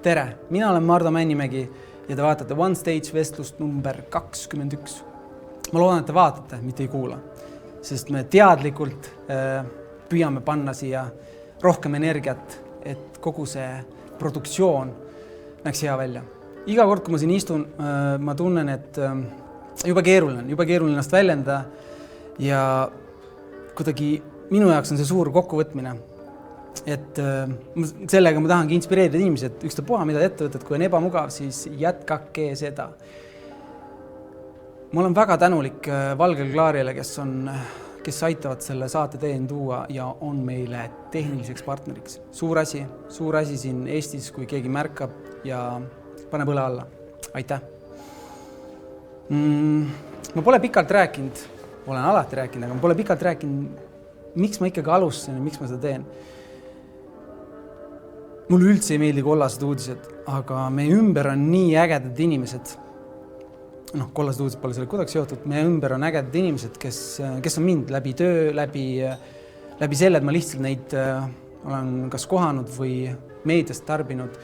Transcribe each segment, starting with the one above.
Tere, mina olen Mardo Männimägi ja te vaatate One Stage vestlust number 21. Ma loodan, et te vaatate, mitte ei kuula, sest me teadlikult püüame panna siia rohkem energiat, et kogu see produktsioon näeks hea välja. Iga kord, kui ma siin istun, ma tunnen, et juba keeruline ennast väljendada ja kuidagi minu jaoks on see suur kokkuvõtmine. Et sellega ma tahangi inspireerida inimesi, et ükstapuha, mida ette võtad, kui on ebamugav, siis jätkake seda. Ma olen väga tänulik Valgel Klaarile, kes aitavad selle saate teeni tuua ja on meile tehniliseks partneriks. Suur asi siin Eestis, kui keegi märkab ja paneb õle alla. Aitäh! Ma pole pikalt rääkinud, olen alati rääkinud, aga ma pole pikalt rääkinud, miks ma ikkagi alustasin ja miks ma seda teen. Mulle üldse ei meeldi kollased uudised, aga meie ümber on nii ägedad inimesed. Kollased uudised pole selle kuidagi seotud. Meie ümber on ägedad inimesed, kes on mind läbi töö, läbi selle, et ma lihtsalt neid olen kas kohanud või meediast tarbinud.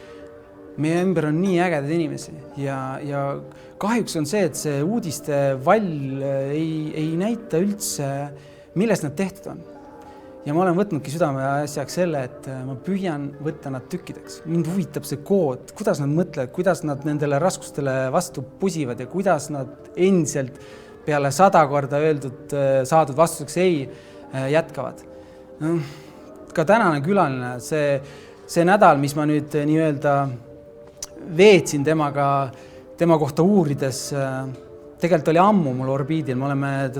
Meie ümber on nii ägedad inimesi ja kahjuks on see, et see uudiste vall ei näita üldse, millest nad tehtud on. Ja ma olen võtnudki südame asjaks selle, et ma püüan võtta nad tükkideks. Mind huvitab see kood, kuidas nad mõtlevad, kuidas nad nendele raskustele vastu pusivad ja kuidas nad endiselt peale 100 korda saadud vastuseks ei jätkavad. Ka tänane külaline, see nädal, mis ma nüüd nii-öelda veetsin tema kohta uurides, tegelikult oli ammu mul orbiidil,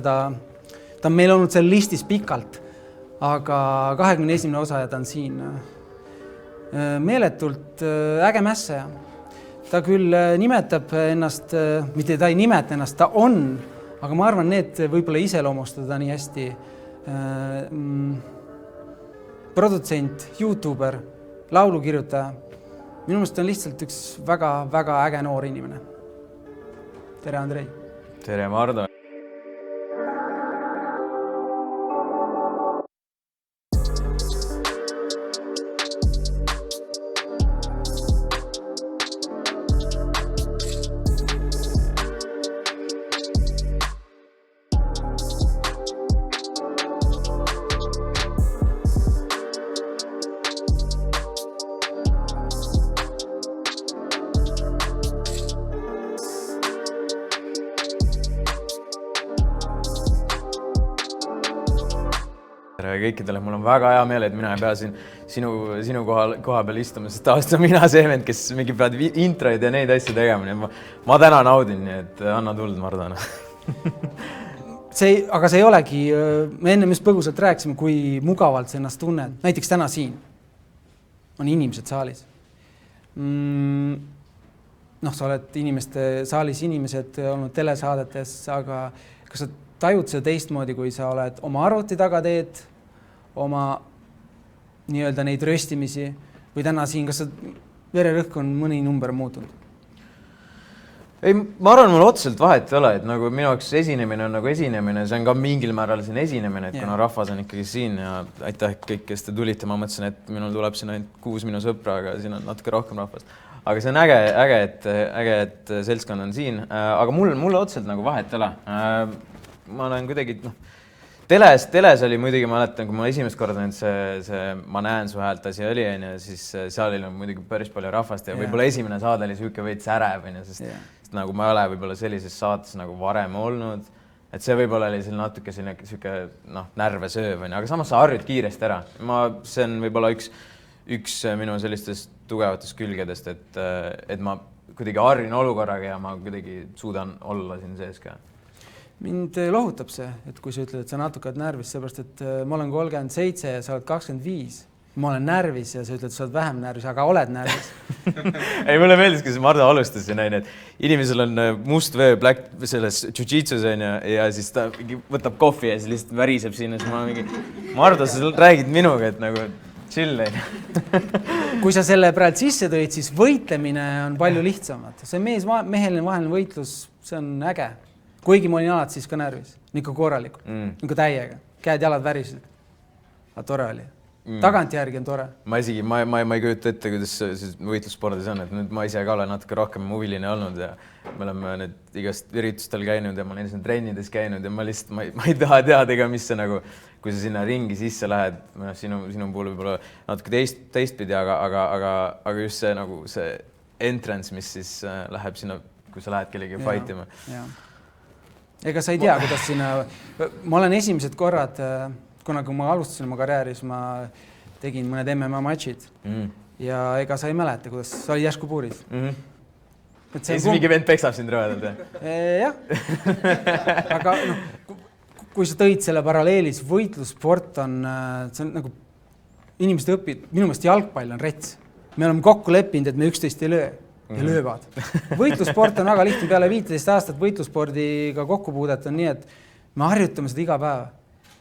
ta on meil olnud seal listis pikalt. Aga 21. osajad on siin meeletult äge mässaja. Ta küll nimetab ennast, mitte ta ei nimeta ennast, ta on, aga ma arvan, need võib-olla iseloomustada nii hästi. Produtsent, YouTuber, laulukirjutaja. Minu meelest on lihtsalt üks väga äge noor inimene. Tere, Andrei! Tere, Mardo! Kõikidele, mul on väga hea meel, et mina ei pea siin sinu koha peal istuma, sest tavaliselt on mina see vend, kes mingi pead introid ja neid asju tegema. Ma täna naudin, nii et anna tuld, Mardana. Aga see ei olegi, me enne just põgusalt rääkisime, kui mugavalt sa ennast tunned. Näiteks täna siin on inimesed saalis. Sa oled saalis inimesed olnud telesaadetes, aga kas sa tajud seda teistmoodi, kui sa oled oma arvuti taga teed, oma nii-öelda neid röstimisi või täna siin, kas vererõhk on mõni number muutunud? Ei, ma arvan, mul otseselt vahet ei ole, et nagu minu jaoks esinemine on nagu esinemine, see on ka mingil määral siin esinemine, et kuna rahvas on ikkagi siin ja aitäh kõik, kes te tulite, ma mõtlesin, et minul tuleb siin ainult 6 minu sõpra, aga siin on natuke rohkem rahvast. Aga see on äge, et seltskond on siin, aga mulle otseselt nagu vahet ei ole. Ma olen kuidagi, teles oli muidugi, ma mäletan, kui ma esimest korda see Ma näen su häält asi oli, siis seal oli muidugi päris palju rahvast ja võib-olla esimene saade oli siuke veits ärev, sest nagu ma ei ole võib-olla sellises saates nagu varem olnud, et see võib-olla oli natuke siuke närve sööv, aga samas sa harjud kiiresti ära. See on võib-olla üks minu sellistest tugevatest külgedest, et ma kuidagi harjun olukorraga ja ma kuidagi suudan olla siin sees ka. Mind lohutab see, et kui sa ütled, et sa natuke oled närvis, seepärast, et ma olen 37 ja sa oled 25. Ma olen närvis ja sa ütled, et sa oled vähem närvis, aga oled närvis. Ei, mulle meeldis, kui Mardo alustas ja näin, et inimesel on must vöö selles jiu-jitsus ja siis ta võtab kohvi ja siis lihtsalt väriseb siin ja siis ma mingi, Mardo, sa räägid minuga, et nagu chill. Kui sa selle praegu sisse tõid, siis võitlemine on palju lihtsamad. See meheline vaheline võitlus, see on äge. Kuigi ma olin alati siis ka närvis, niisugune korralikult, niisugune täiega, käed jalad värisid. Aga tore oli. Tagantjärgi on tore. Ma isegi, ma ei kujuta ette, kuidas see võitlusspordis on, et nüüd ma ise ka olen natuke rohkem huviline olnud ja me oleme need igast üritustel käinud ja ma olen siin trennides käinud ja ma lihtsalt, ma ei taha teada ega mis see nagu, kui sa sinna ringi sisse lähed, sinu puhul võib-olla natuke teistpidi, aga just see nagu see entrance, mis siis läheb sinna, kui sa lähed kellegi fightima. Ega sa ei tea, kuidas sinna, ma olen esimesed korrad, kuna kui ma alustasin oma karjääris, ma tegin mõned MMA matšid ja ega sa ei mäleta, kuidas sa olid järsku puuris. Siis mingi vend peksab sind rõvedalt. Jah, aga kui sa tõid selle paralleelis, võitlussport on, see on nagu inimesed õpid, minu meelest jalgpall on rets. Me oleme kokku leppinud, et me üksteist ei löö ja löövad. Võitlussport on väga lihtne, peale 15 aastat võitlusspordiga kokkupuudet on nii, et me harjutame seda iga päev.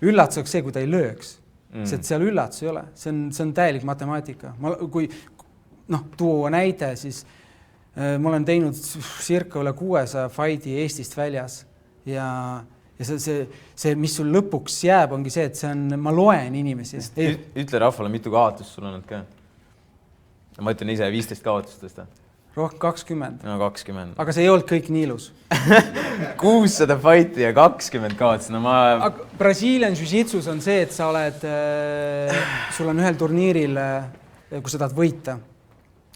Üllatus oleks see, kui ta ei lööks, sest seal üllatus ei ole. See on täielik matemaatika. Kui tuua näide, siis ma olen teinud circa üle 600 fighti Eestist väljas ja see, mis sul lõpuks jääb, ongi see, et see on, ma loen inimesi. Ütle rahvale, mitu kaotust sul on ka? Ma ütlen ise 15 kaotustest. Rohkem 20. No 20. Aga see ei olnud kõik nii ilus. 600 fighti ja 20 kaotus. No Brasiilian jiu-jitsus on see, et sa oled, sul on ühel turniiril, kui sa tahad võita.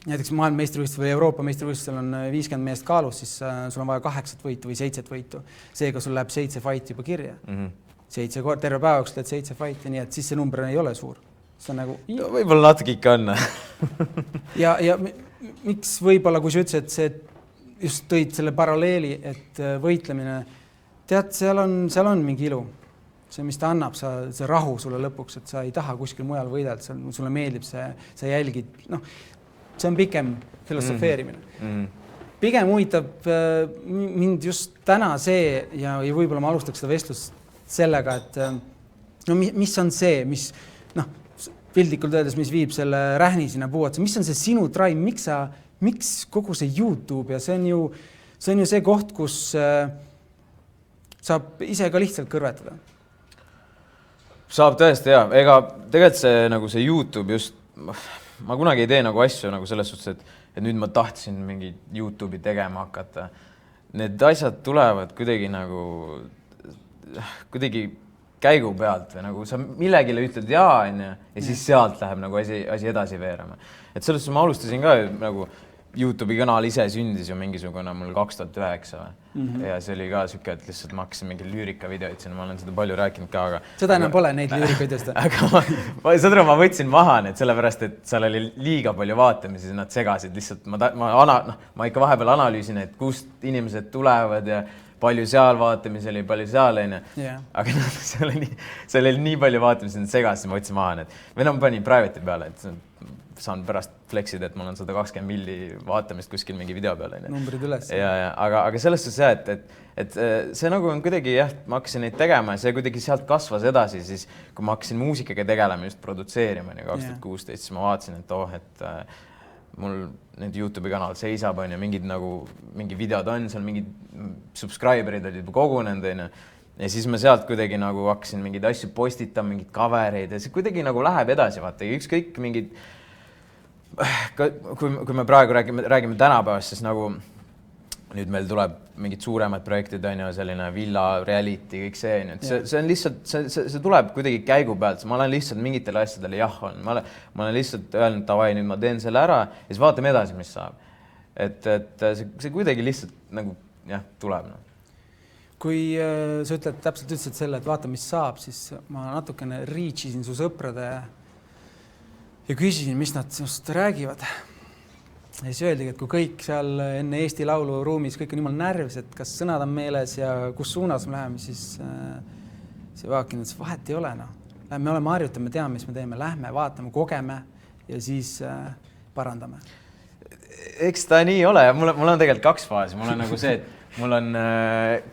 Näiteks maailmameistrivõistlustel või Euroopa meistrivõistlustel on 50 meest kaalus, siis sul on vaja 8 võitu või 7 võitu. Seega sul läheb 7 fighti juba kirja. 7 kord, terve päevaks teed 7 fighti, nii et siis see number ei ole suur. See on nagu... No, võib-olla natuke ikka on. ja miks võib-olla, kui sa ütlesid, et see just tõid selle paralleeli, et võitlemine, tead, seal on mingi ilu. See, mis ta annab, see rahu sulle lõpuks, et sa ei taha kuskil mujal võidelda, sulle meeldib see, sa jälgid, see on pikem filosofeerimine. Pigem huvitab mind just täna see ja võib-olla ma alustaks seda vestlust sellega, et mis on see, mis piltlikult öeldes, mis viib selle rähni sinna puuatsa, mis on see sinu drive, miks kogu see YouTube ja see on ju see koht, kus saab ise ka lihtsalt kõrvetada? Saab tõesti, jah. Ega tegelikult see, nagu see YouTube just, ma kunagi ei tee nagu asju nagu selles suhtes, et nüüd ma tahtsin mingi YouTube'i tegema hakata. Need asjad tulevad kuidagi käigu pealt või nagu sa millegile ütled jaa ja siis sealt läheb nagu asi edasi veerama. Et selles ma alustasin ka nagu YouTube'i kanal ise sündis ju mingisugune mul 2009 ja see oli ka süke, et lihtsalt ma hakkasin mingi lüürikavideoid sinna, ma olen seda palju rääkinud ka, aga... Seda enam pole neid lüürikavideost? Aga ma võtsin maha need sellepärast, et seal oli liiga palju vaatamisi, siis nad segasid lihtsalt, ma ikka vahepeal analüüsin, et kust inimesed tulevad ja palju seal vaatamisi oli, palju seal on. Aga seal oli nii palju vaatamisi, et segasid, ma võtsin maha need. Või ma panin private'i peale, et saan pärast flexida, et mul on 120 milli vaatamist kuskil mingi video peale. Numbrid üles. Aga sellest on see, et see nagu on kuidagi, ma hakkasin neid tegema ja see kuidagi sealt kasvas edasi, siis kui ma hakkasin muusikaga tegelema, just produtseerima 2016, siis ma vaatasin, et mul need YouTube'i kanal seisab ja mingi videod on seal, mingid subscriberid olid kogunenud ja siis ma sealt kuidagi nagu hakkasin mingeid asju postitama, mingid covereid ja see kuidagi nagu läheb edasi, vaata, ükskõik mingid, kui me praegu räägime tänapäevast, siis nagu nüüd meil tuleb mingid suuremad projektid, selline villa, reality, kõik see, see on lihtsalt, see tuleb kuidagi käigu pealt, ma olen lihtsalt mingitele asjadele ma olen lihtsalt öelnud, davai, nüüd ma teen selle ära ja siis vaatame edasi, mis saab. Et see kuidagi lihtsalt nagu, tuleb. Kui sa täpselt ütlesid selle, et vaata, mis saab, siis ma natukene reachisin su sõprade ja küsisin, mis nad sinust räägivad. Ja siis öeldigi, et kui kõik seal enne Eesti Laulu ruumis, kõik on niimoodi närvis, et kas sõnad on meeles ja kus suunas me läheme, siis see Vaakin, et vahet ei ole. Me oleme harjutame, me teame, mis me teeme, lähme, vaatame, kogeme ja siis parandame. Eks ta nii ole ja mul on tegelikult 2 faasi. Mul on nagu see, et mul on,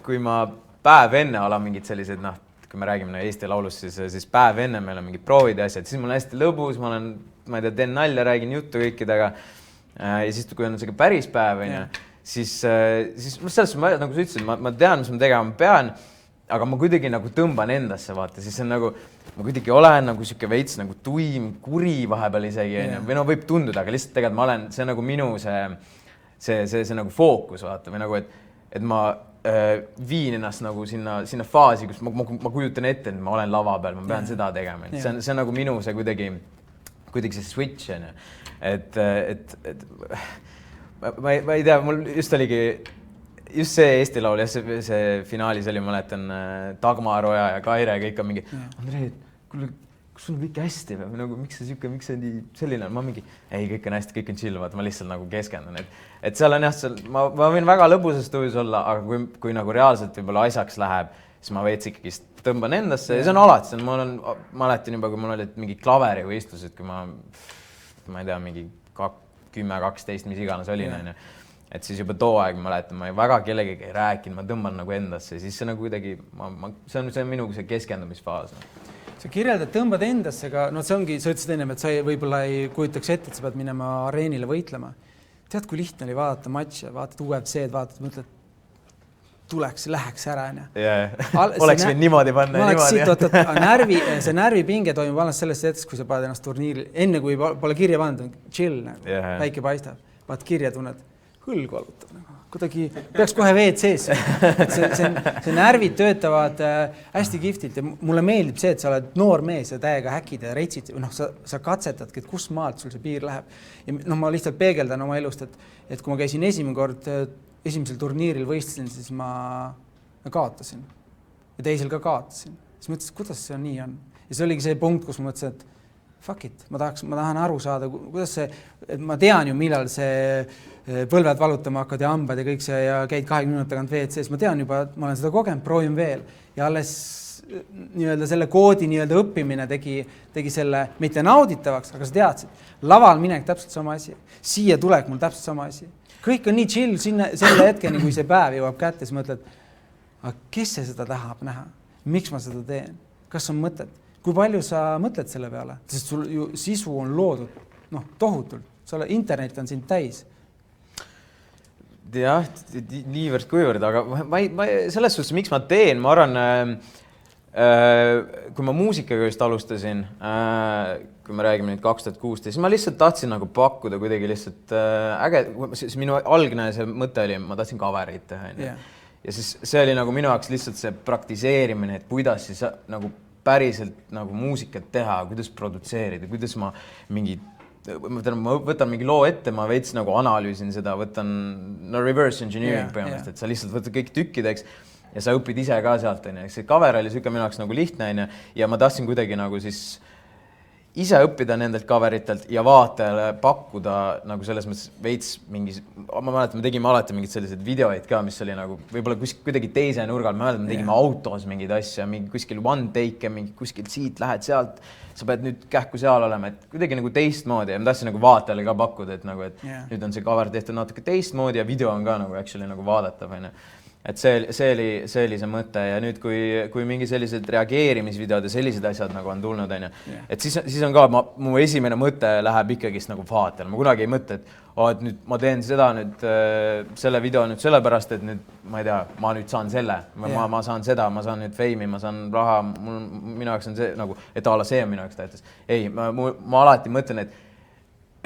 kui ma päev enne olen mingid sellised, kui me räägime Eesti Laulust, siis päev enne meil on mingid proovid ja asjad, siis mul on hästi lõbus, ma teen nalja, räägin juttu kõikidega. Ja siis, kui on see päris päev, siis selles, nagu sa ütlesid, ma tean, mis ma tegema pean aga ma kuidagi nagu tõmban endasse, vaata, siis see on nagu, ma kuidagi olen nagu sihuke veits nagu tuim, kuri vahepeal isegi, või no võib tunduda, aga lihtsalt tegelikult ma olen, see on nagu minu see nagu fookus, vaata, või nagu, et ma viin ennast nagu sinna faasi, kus ma kujutan ette, et ma olen lava peal, ma pean seda tegema. See on nagu minu see kuidagi see switch, on ju. Et ma ei tea, mul just oligi, just see Eesti Laul, see finaalis oli, mäletan, Dagmar Oja ja Kaire, kõik on mingi, Andrei, kuule, kas sul on kõik hästi või nagu, miks see selline on? Ma mingi, ei, kõik on hästi, kõik on chill, vaata, ma lihtsalt nagu keskendun. Et seal on jah, ma võin väga lõbusas tuus olla, aga kui nagu reaalselt võib-olla asjaks läheb, siis ma veits ikkagi tõmban endasse ja see on alati, ma mäletan juba, kui mul olid mingi klaveri või istused, kui ma ei tea, mingi 10-12, mis iganes olin, on ju. Et siis juba too aeg mäletan, ma väga kellegi ei rääkinud, ma tõmban nagu endasse, siis see nagu kuidagi, see on minu see keskendumisfaas. Sa kirjeldad, tõmbad endasse, aga no see ongi, sa ütlesid ennem, et sa võib-olla ei kujutaks ette, et sa pead minema areenile võitlema. Tead, kui lihtne oli vaadata matše, vaatad UFC-d, vaatad, mõtled, läheks ära. Oleks võinud niimoodi panna. See närvipinge toimub alles selles hetkes, kui sa paned ennast turniiril, enne kui pole kirja pandud, chill, päike paistab, vaat kirja tunned, hõlg valutab. Kuidagi peaks kohe WC-s. See närvid töötavad hästi kihvtilt ja mulle meeldib see, et sa oled noor mees ja täiega häkid ja reitsid. Sa katsetadki, et kus maalt sul see piir läheb. Ja ma lihtsalt peegeldan oma elust, et kui ma käisin esimesel turniiril võistlesin, siis ma kaotasin. Ja teisel ka kaotasin. Siis mõtlesin, kuidas see nii on. Ja see oligi see punkt, kus ma mõtlesin, et fuck it, ma tahan aru saada, kuidas see, et ma tean ju, millal see põlved valutama hakkad ja hambad ja kõik see ja käid 20 minutit tagant WC-s. Ma tean juba, et ma olen seda kogenud, proovin veel. Ja alles selle koodi õppimine tegi selle mitte nauditavaks, aga sa teadsid. Laval minek täpselt sama asi. Siia tulek mul täpselt sama asi. Kõik on nii chill selle hetkeni, kui see päev jõuab kätte, siis mõtled, aga kes see seda tahab näha? Miks ma seda teen? Kas on mõtted? Kui palju sa mõtled selle peale? Sest sul ju sisu on loodud tohutult. Internet on sind täis. Jah, niivõrd kuivõrd, aga selles suhtes, miks ma teen, ma arvan, kui ma muusikaga just alustasin, kui me räägime nüüd 2016, siis ma lihtsalt tahtsin nagu pakkuda kuidagi lihtsalt äge, minu algne see mõte oli, ma tahtsin coverit teha. Ja siis see oli nagu minu jaoks lihtsalt see praktiseerimine, et kuidas siis nagu päriselt nagu muusikat teha, kuidas produtseerida, kuidas ma võtan mingi loo ette, ma veits nagu analüüsin seda, võtan reverse engineering põhimõtteliselt, et sa lihtsalt võtad kõik tükkideks ja sa õpid ise ka sealt. See cover oli siuke minu jaoks nagu lihtne ja ma tahtsin kuidagi nagu siis ise õppida nendelt coveritelt ja vaatajale pakkuda nagu selles mõttes veits mingis, ma mäletan, me tegime alati mingid sellised videoid ka, mis oli nagu võib-olla kuidagi teise nurgal, me tegime autos mingeid asja, mingi kuskil one take, mingi kuskil siit lähed sealt, sa pead nüüd kähku seal olema, et kuidagi nagu teistmoodi ja ma tahtsin nagu vaatajale ka pakkuda, et nagu, et nüüd on see cover tehtud natuke teistmoodi ja video on ka nagu actually nagu vaadatav, et see oli see mõte ja nüüd, kui mingi sellised reageerimisvideod ja sellised asjad nagu on tulnud, et siis on ka, mu esimene mõte läheb ikkagist nagu vaatajale. Ma kunagi ei mõtle, et nüüd ma teen seda nüüd selle video nüüd sellepärast, et nüüd, ma ei tea, ma nüüd saan selle, ma saan seda, ma saan nüüd feimi, ma saan raha, minu jaoks on see nagu, et ala see on minu jaoks tähtis. Ei, ma alati mõtlen,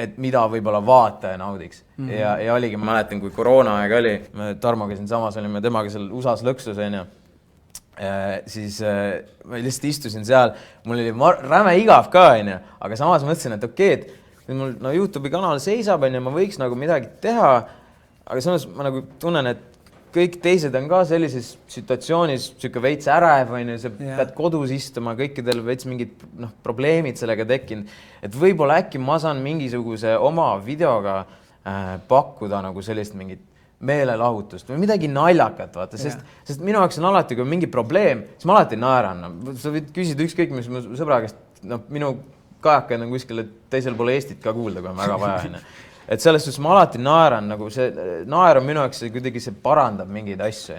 et mida võib-olla vaataja naudiks. Ja oligi, ma mäletan, kui koroona aeg oli, Tarmoga siin samas olime temaga seal USA-s lõksus, siis ma lihtsalt istusin seal, mul oli räme igav ka, aga samas mõtlesin, et okei, et mul YouTube'i kanal seisab, ma võiks nagu midagi teha, aga samas ma nagu tunnen, et kõik teised on ka sellises situatsioonis siuke veits ärev, sa pead kodus istuma, kõikidel veits mingid probleemid sellega tekkinud, et võib-olla äkki ma saan mingisuguse oma videoga pakkuda nagu sellist mingit meelelahutust või midagi naljakat, vaata, sest minu jaoks on alati, kui mingi probleem, siis ma alati naeran. Sa võid küsida ükskõik, mis mu sõbra käest, minu kajakad on kuskil teisel pool Eestit ka kuulda, kui on väga vaja. Et selles suhtes ma alati naeran, nagu see naer on minu jaoks kuidagi see parandab mingeid asju.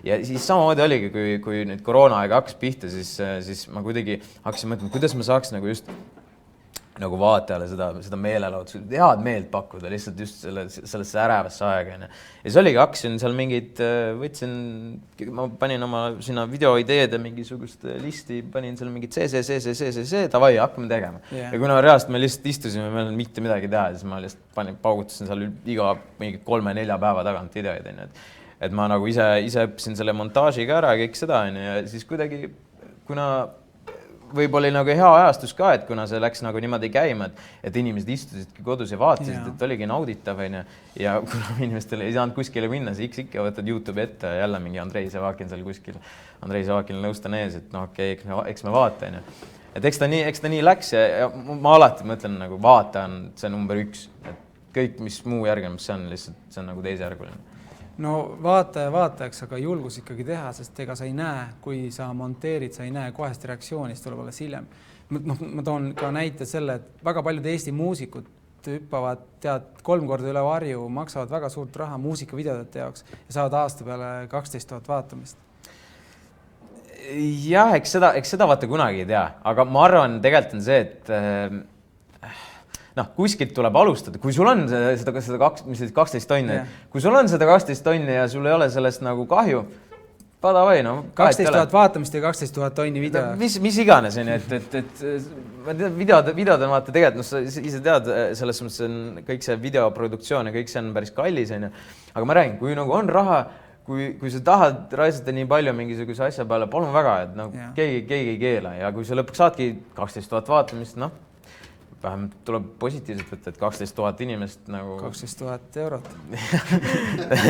Ja siis samamoodi oligi, kui nüüd koroona aega hakkas pihta, siis ma kuidagi hakkasin mõtlema, kuidas ma saaks nagu just nagu vaatajale seda meelelaud, head meelt pakkuda lihtsalt just sellesse ärevasse aega. Ja siis oligi, hakkasin seal mingid, ma panin oma sinna videoideede mingisugust listi, panin seal mingid see, davai, hakkame tegema. Ja kuna reaalselt me lihtsalt istusime, meil on mitte midagi teha, siis ma lihtsalt paugutasin seal iga mingi 3-4 päeva tagant videoid. Et ma nagu ise õppisin selle montaažiga ära kõik seda, ja siis kuidagi, kuna võib-olla oli nagu hea ajastus ka, et kuna see läks nagu niimoodi käima, et inimesed istusidki kodus ja vaatasid, et oligi nauditav, ja kuna inimestel ei saanud kuskile minna, siis ikka võtad YouTube'i ette ja jälle mingi Andrei Sevakin seal kuskil, Andrei Sevakin nõustan ees, et noh, okei, eks me vaata. Et eks ta nii läks ja ma alati mõtlen nagu vaata on see number 1, et kõik, mis muu järgnev, see on lihtsalt, see on nagu teisejärguline. No vaatajaks, aga julgus ikkagi teha, sest ega sa ei näe, kui sa monteerid, sa ei näe kohest reaktsioonist, tuleb alles hiljem. Ma toon ka näite selle, et väga paljud Eesti muusikud hüppavad 3 korda üle varju, maksavad väga suurt raha muusikavideodete jaoks ja saavad aasta peale 12 000 vaatamist. Jah, eks seda vaata kunagi ei tea, aga ma arvan, tegelikult on see, et kuskilt tuleb alustada, kui sul on seda 12 tonni, kui sul on seda 12 tonni ja sul ei ole sellest nagu kahju, padavai, 12 000 vaatamist ja 12 000 tonni video. Mis iganes, et videod on vaata tegelikult, sa ise tead, selles mõttes on kõik see videoproduktsioon ja kõik see on päris kallis, aga ma räägin, kui nagu on raha, kui sa tahad raisata nii palju mingisuguse asja peale, palun väga, et keegi ei keela ja kui sa lõpuks saadki 12 000 vaatamist, vähemalt tuleb positiivselt võtta, et 12 000 inimest nagu... 12 000 eurot.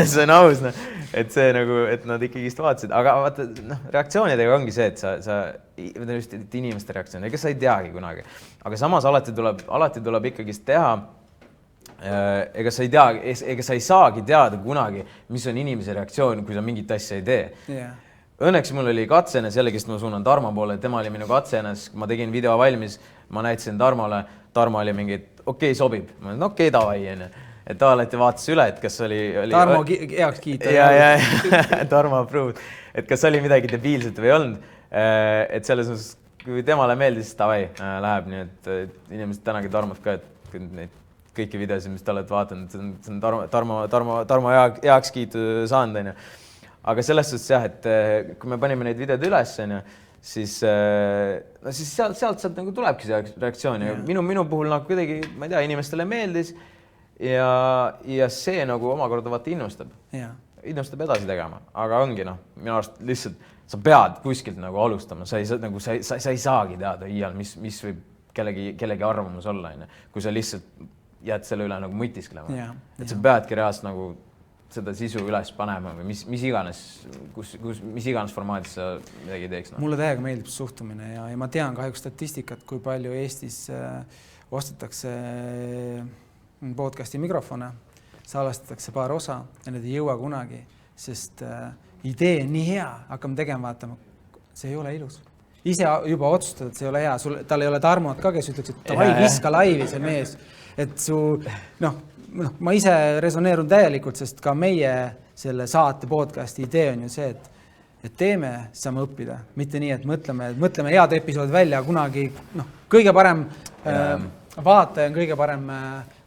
See on aus, et see nagu, et nad ikkagist vaatasid. Aga vaata, reaktsioonidega ongi see, et just inimeste reaktsioon, ega sa ei teagi kunagi. Aga samas alati tuleb ikkagist teha, ega sa ei saagi teada kunagi, mis on inimese reaktsioon, kui sa mingit asja ei tee. Õnneks mul oli katsenes, jällegist ma suunan Tarmo poole, tema oli minu katsenes, ma tegin video valmis, ma näitasin Tarmole, Tarmo oli mingi, okei, sobib. Ma olen, okei, davai, et ta alati vaatas üle, et kas oli... Tarmo heaks kiita. Ja, Tarmo approved, et kas oli midagi debiilset või ei olnud. Et selles mõttes, kui temale meeldis, siis davai, läheb nii, et inimesed tänagi Tarmot ka, et neid kõiki videosid, mis ta oled vaatanud, see on Tarmo heaks kiitu saanud. Aga selles suhtes jah, et kui me panime neid videod üles, siis sealt saab nagu tulebki see reaktsioon. Minu puhul nagu kuidagi, ma ei tea, inimestele meeldis ja see nagu omakorda vaata innustab. Innustab edasi tegema. Aga ongi minu arust lihtsalt, sa pead kuskilt nagu alustama. Sa ei saagi teada iial, mis võib kellegi arvamus olla, kui sa lihtsalt jääd selle üle nagu mõtisklema. Et sa peadki reaalselt nagu seda sisu üles panema või mis iganes formaadis sa midagi teeks. Mulle täiega meeldib suhtumine ja ma tean kahjuks statistikat, kui palju Eestis ostetakse podcasti mikrofone, salvestatakse paar osa ja need ei jõua kunagi, sest idee on nii hea, hakkame tegema, vaatama, see ei ole ilus. Ise juba otsustad, et see ei ole hea, tal ei ole Tarmot ka, kes ütleks, et davai, viska laivi see mees, et ma ise resoneerun täielikult, sest ka meie selle saate podcasti idee on ju see, et teeme, saame õppida. Mitte nii, et mõtleme head episood välja kunagi, kõige parem vaataja on kõige parem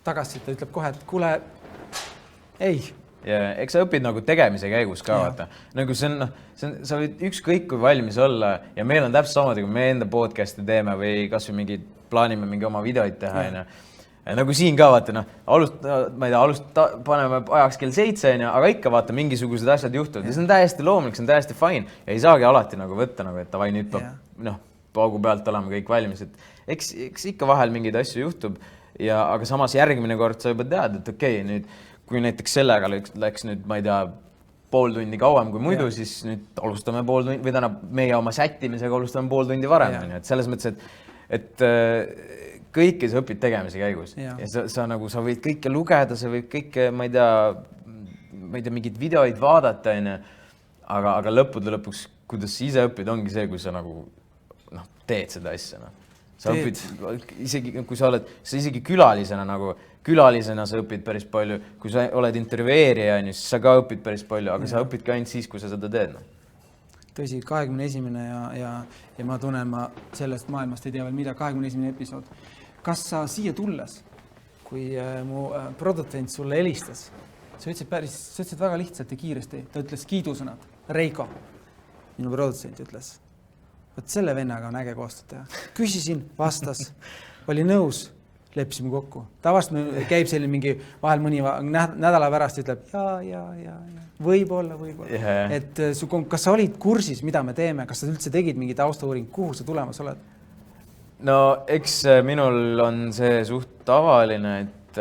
tagasiside, ütleb kohe, et kuule, ei. Ja eks sa õpid nagu tegemise käigus ka vaata. Nagu sa võid ükskõik kui valmis olla ja meil on täpselt samamoodi, kui me enda podcasti teeme või kas või plaanime mingi oma videoid teha. Nagu siin ka vaata, paneme ajaks kell 7, aga ikka vaata mingisugused asjad juhtuvad. Ja see on täiesti loomulik, see on täiesti fine. Ja ei saagi alati nagu võtta, et davai, nüüd peab paugu pealt olema kõik valmis. Eks ikka vahel mingeid asju juhtub, aga samas järgmine kord sa juba tead, et okei, nüüd kui näiteks sellega läks nüüd, ma ei tea, pool tundi kauem kui muidu, siis nüüd alustame pool tundi, või täna meie oma sättimisega alustame pool tundi varem. Et selles mõttes, et kõike sa õpid tegemise käigus ja sa võid kõike lugeda, sa võid kõike, ma ei tea, mingid videoid vaadata, aga lõppude lõpuks, kuidas sa ise õpid, ongi see, kui sa nagu teed seda asja. Sa õpid, isegi kui sa isegi külalisena sa õpid päris palju, kui sa oled intervjueerija, siis sa ka õpid päris palju, aga sa õpid ka ainult siis, kui sa seda teed. Tõsi, 21. ja ma tunnen, ma sellest maailmast ei tea veel mida, 21. episood. kas sa siia tulles, kui mu produtsent sulle helistas, sa ütlesid väga lihtsalt ja kiiresti, ta ütles kiidusõnad. Reiko, minu produtsent ütles, et selle vennaga on äge koostööd teha. Küsisin, vastas, oli nõus, leppisime kokku. Tavaliselt käib selline mingi vahel mõni nädala pärast ütleb ja. Võib-olla. Yeah. Et kas sa olid kursis, mida me teeme? Kas sa üldse tegid mingi taustauuring? Kuhu sa tulemas oled? No eks minul on see suht tavaline, et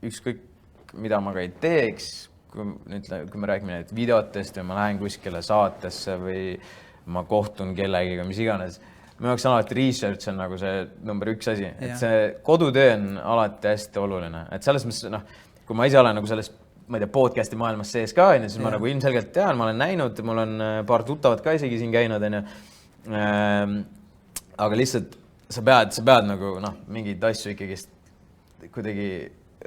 ükskõik mida ma ka ei teeks, kui me räägime videotest või ma lähen kuskile saatesse või ma kohtun kellegiga, mis iganes. Minu jaoks alati research on nagu see number 1 asi, et see kodutöö on alati hästi oluline, et selles mõttes, kui ma ise olen nagu selles, ma ei tea, podcasti maailmas sees ka, siis ma nagu ilmselgelt tean, ma olen näinud, mul on paar tuttavat ka isegi siin käinud, aga lihtsalt sa pead nagu mingeid asju ikkagi kuidagi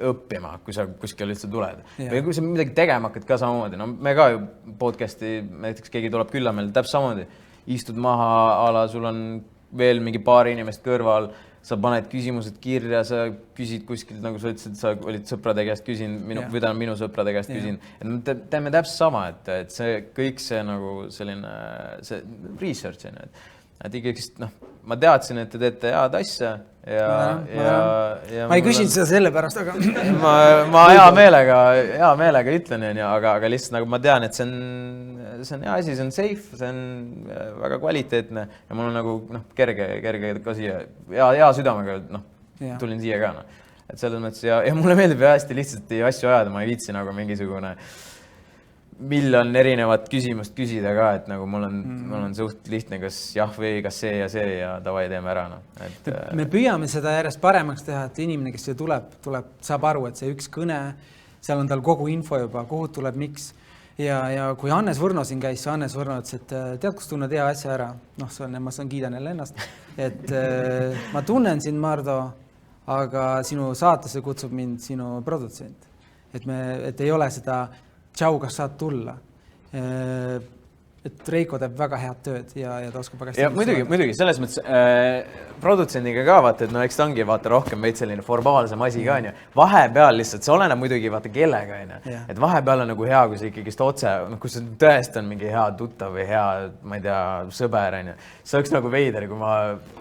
õppima, kui sa kuskil üldse tuled. Või kui sa midagi tegema hakkad ka samamoodi. No me ka ju podcasti, näiteks keegi tuleb külla meil täpselt samamoodi. Istud maha, sul on veel mingi paari inimest kõrval, sa paned küsimused kirja, sa küsid kuskilt, nagu sa ütlesid, sa olid sõprade käest küsin, minu sõprade käest küsin. Teeme täpselt sama, et see kõik see nagu selline see research on, et ikkagi ma teadsin, et te teete head asja ja ma ei küsinud seda selle pärast, aga ma hea meelega ütlen, aga lihtsalt nagu ma tean, et see on hea asi, see on safe, see on väga kvaliteetne ja mul on nagu kerge ka siia hea südamega tulin siia ka. Et selles mõttes ja mulle meeldib hästi lihtsalt asju ajada, ma ei viitsi nagu mingisugune miljon erinevat küsimust küsida ka, et nagu mul on suht lihtne, kas jah või kas see ja davai teeme ära. Me püüame seda järjest paremaks teha, et inimene, kes siia tuleb, saab aru, et see üks kõne, seal on tal kogu info juba, kuhu tuleb, miks. Ja kui Hannes Võrno siin käis, Hannes Võrno ütles, et tead, kus tunned hea asja ära? Ma kiidan jälle ennast. Et ma tunnen sind, Mardo, aga sinu saatesse kutsub mind sinu produtsent. Et ei ole seda tšau, kas saad tulla. Et Reiko teeb väga head tööd ja ta oskab väga hästi. Ja muidugi, selles mõttes produtsendiga ka vaata, et eks ta ongi vaata rohkem meid selline formaalsem asi ka, vahepeal lihtsalt, see oleneb muidugi vaata kellega, et vahepeal on nagu hea, kui see ikkagi otse, kui see tõesti on mingi hea tuttav või hea, ma ei tea, sõber, see oleks nagu veider, kui ma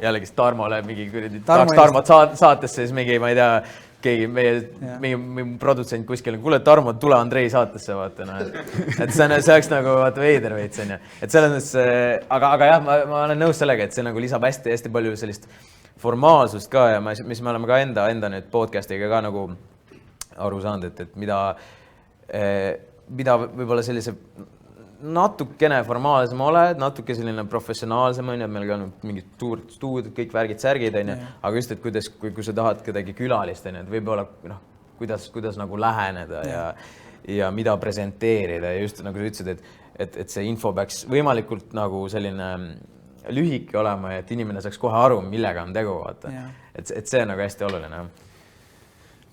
jällegi Tarmole mingi tahaks Tarmot saatesse, siis mingi, ma ei tea, keegi meie produtsent kuskil, kuule Tarmo, tule Andrei saatesse, vaata. Et see oleks nagu veider veits, on ju. Et selles mõttes, aga jah, ma olen nõus sellega, et see nagu lisab hästi palju sellist formaalsust ka ja mis me oleme ka enda nüüd podcastiga ka nagu aru saanud, et mida võib-olla sellise natukene formaalsem oled, natuke selline professionaalsem on, et meil ka on mingid stuudiod, kõik värgid, särgid, aga just, et kui sa tahad kedagi külalist, et võib-olla kuidas nagu läheneda ja mida presenteerida ja just nagu sa ütlesid, et see info peaks võimalikult nagu selline lühike olema, et inimene saaks kohe aru, millega on tegu, vaata. Et see on nagu hästi oluline.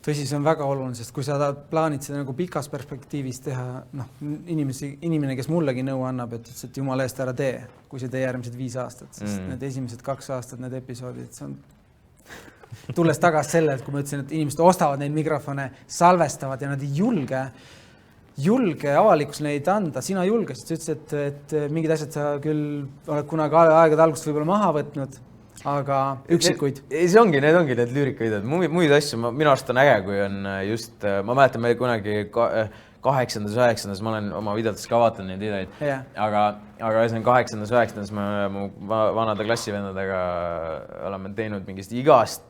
Tõsi, see on väga oluline, sest kui sa plaanid seda nagu pikas perspektiivis teha, inimene, kes mullegi nõu annab, et jumala eest ära tee, kui see tee järgmised 5 aastat, sest need esimesed 2 aastat, need episoodid, see on tulles tagasi selle, et kui ma ütlesin, et inimesed ostavad neid mikrofone, salvestavad ja nad ei julge avalikkus neid anda, sina julgesid, sa ütlesid, et mingid asjad sa küll oled kunagi aegade algust võib-olla maha võtnud, aga üksikuid. See ongi need lüürikavideod. Muid asju, minu arust on äge, kui on just, ma mäletan meil kunagi 8. 9. ma olen oma videotes ka vaatanud neid videoid, aga see on 8. 9. me mu vanade klassivendadega oleme teinud mingist igast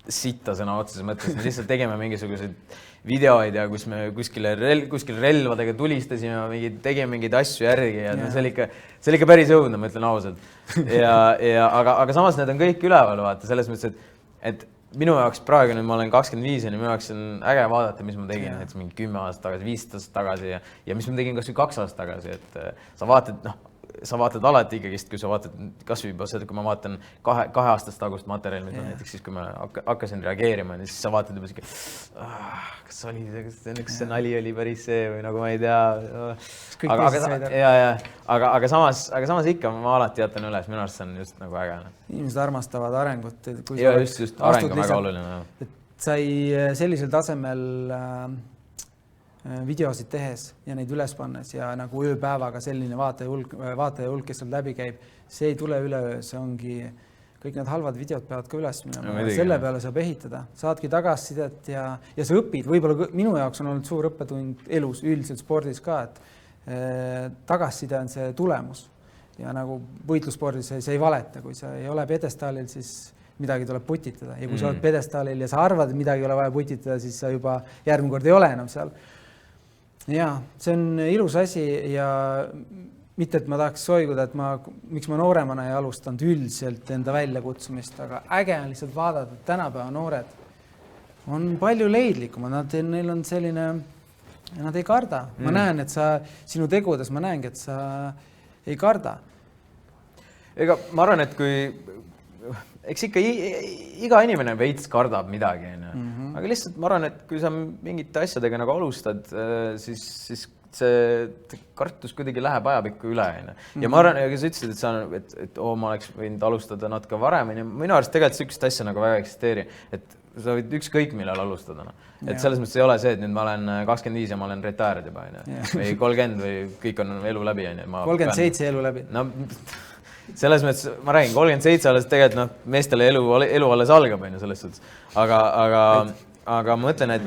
sitta sõna otseses mõttes, me lihtsalt tegime mingisuguseid videoid ja kus me kuskil relvadega tulistasime, tegime mingeid asju järgi ja see oli ikka päris õudne, ma ütlen ausalt. Aga samas need on kõik üleval, vaata, selles mõttes, et minu jaoks praegu nüüd ma olen 25 ja minu jaoks on äge vaadata, mis ma tegin näiteks mingi 10 aastat tagasi, 15 aastat tagasi ja mis ma tegin kas või 2 aastat tagasi, et sa vaatad, sa vaatad alati ikkagist, kui sa vaatad kas või juba seda, kui ma vaatan kahe aastast tagust materjali, mida näiteks siis, kui ma hakkasin reageerima, siis sa vaatad juba siuke, kas see nali oli päris see või nagu ma ei tea. Aga samas ikka ma alati jätan üles, minu arust see on just nagu äge. Inimesed armastavad arengut. Ja just areng on väga oluline. Et sai sellisel tasemel videosid tehes ja neid üles pannes ja nagu ööpäevaga selline vaataja hulk, kes seal läbi käib, see ei tule üleöö, see ongi, kõik need halvad videod peavad ka üles minema. Selle peale saab ehitada, saadki tagasisidet ja sa õpid. Võib-olla minu jaoks on olnud suur õppetund elus, üldiselt spordis ka, et tagasiside on see tulemus. Ja nagu võitlusspordis see ei valeta, kui sa ei ole pedestaalil, siis midagi tuleb putitada. Ja kui sa oled pedestaalil ja sa arvad, et midagi ei ole vaja putitada, siis sa juba järgmine kord ei ole enam seal. Ja see on ilus asi ja mitte, et ma tahaks soiguda, et miks ma nooremana ei alustanud üldiselt enda väljakutsumist, aga äge on lihtsalt vaadata, et tänapäeva noored on palju leidlikumad, neil on selline, nad ei karda. Ma näen, et sinu tegudes ma näengi, et sa ei karda. Ega ma arvan, et eks ikka iga inimene veits kardab midagi, aga lihtsalt ma arvan, et kui sa mingite asjadega nagu alustad, siis see kartus kuidagi läheb ajapikku üle. Ja ma arvan, ja sa ütlesid, et ma oleks võinud alustada natuke varem. Minu arust tegelikult sellist asja nagu väga eksisteeri, et sa võid ükskõik millal alustada. Et selles mõttes ei ole see, et nüüd ma olen 25 ja ma olen retired juba, või 30 või kõik on elu läbi. 37 elu läbi. No, selles mõttes, ma räägin, 37 alles tegelikult meestele elu alles algab, selles suhtes. Aga ma mõtlen, et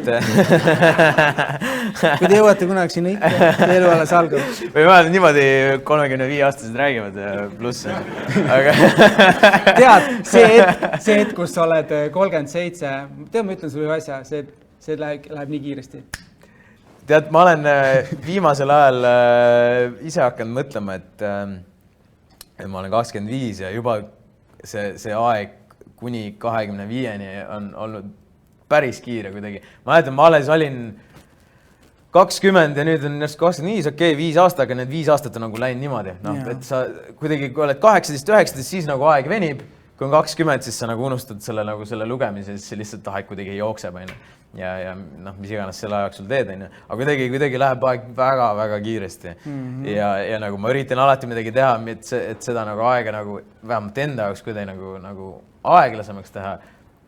kui te jõuate kunagi sinna ikka, elu alles algab. Või ma niimoodi 35-aastased räägivad pluss. Aga tead, see hetk, kus sa oled 37, tead, ma ütlen sulle ühe asja, see läheb nii kiiresti. Tead, ma olen viimasel ajal ise hakanud mõtlema, et ma olen 25 ja juba see aeg kuni 25-ni on olnud päris kiire kuidagi. Ma mäletan, ma alles olin 20 ja nüüd on 25, okei, 5 aastat, aga need 5 aastat on nagu läinud niimoodi. Et sa kuidagi, kui oled 18-19, siis nagu aeg venib. Kui on 20, siis sa nagu unustad selle lugemise, siis see lihtsalt aeg kuidagi jookseb. Ja mis iganes selle aja jooksul teed. Aga kuidagi läheb aeg väga-väga kiiresti. Ja nagu ma üritan alati midagi teha, et seda nagu aega nagu vähemalt enda jaoks kuidagi nagu aeglasemaks teha.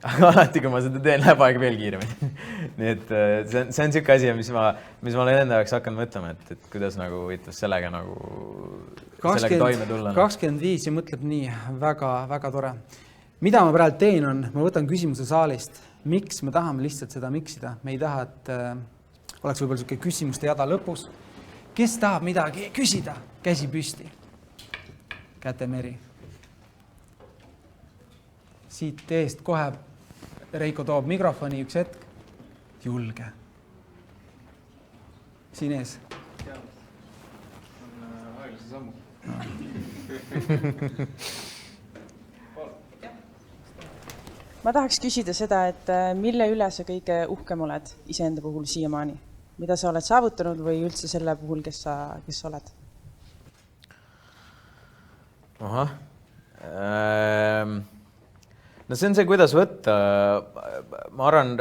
Aga alati, kui ma seda teen, läheb aeg veel kiiremini. Nii et see on selline asi, mis ma olen enda jaoks hakanud mõtlema, et kuidas nagu sellega nagu toime tulla. 25 ja mõtleb nii väga tore. Mida ma praegu teen on, ma võtan küsimuse saalist. Miks me tahame lihtsalt seda miksida? Me ei taha, et oleks võib-olla selline küsimuste jada lõpus. Kes tahab midagi küsida? Käsi püsti. Kätemeri. Siit eest kohe Reiko toob mikrofoni üks hetk. Julge. Siin ees. Aeglase sammu. Ma tahaks küsida seda, et mille üle sa kõige uhkem oled iseenda puhul siiamaani? Mida sa oled saavutanud või üldse selle puhul, kes sa oled? No see on see, kuidas võtta. Ma arvan,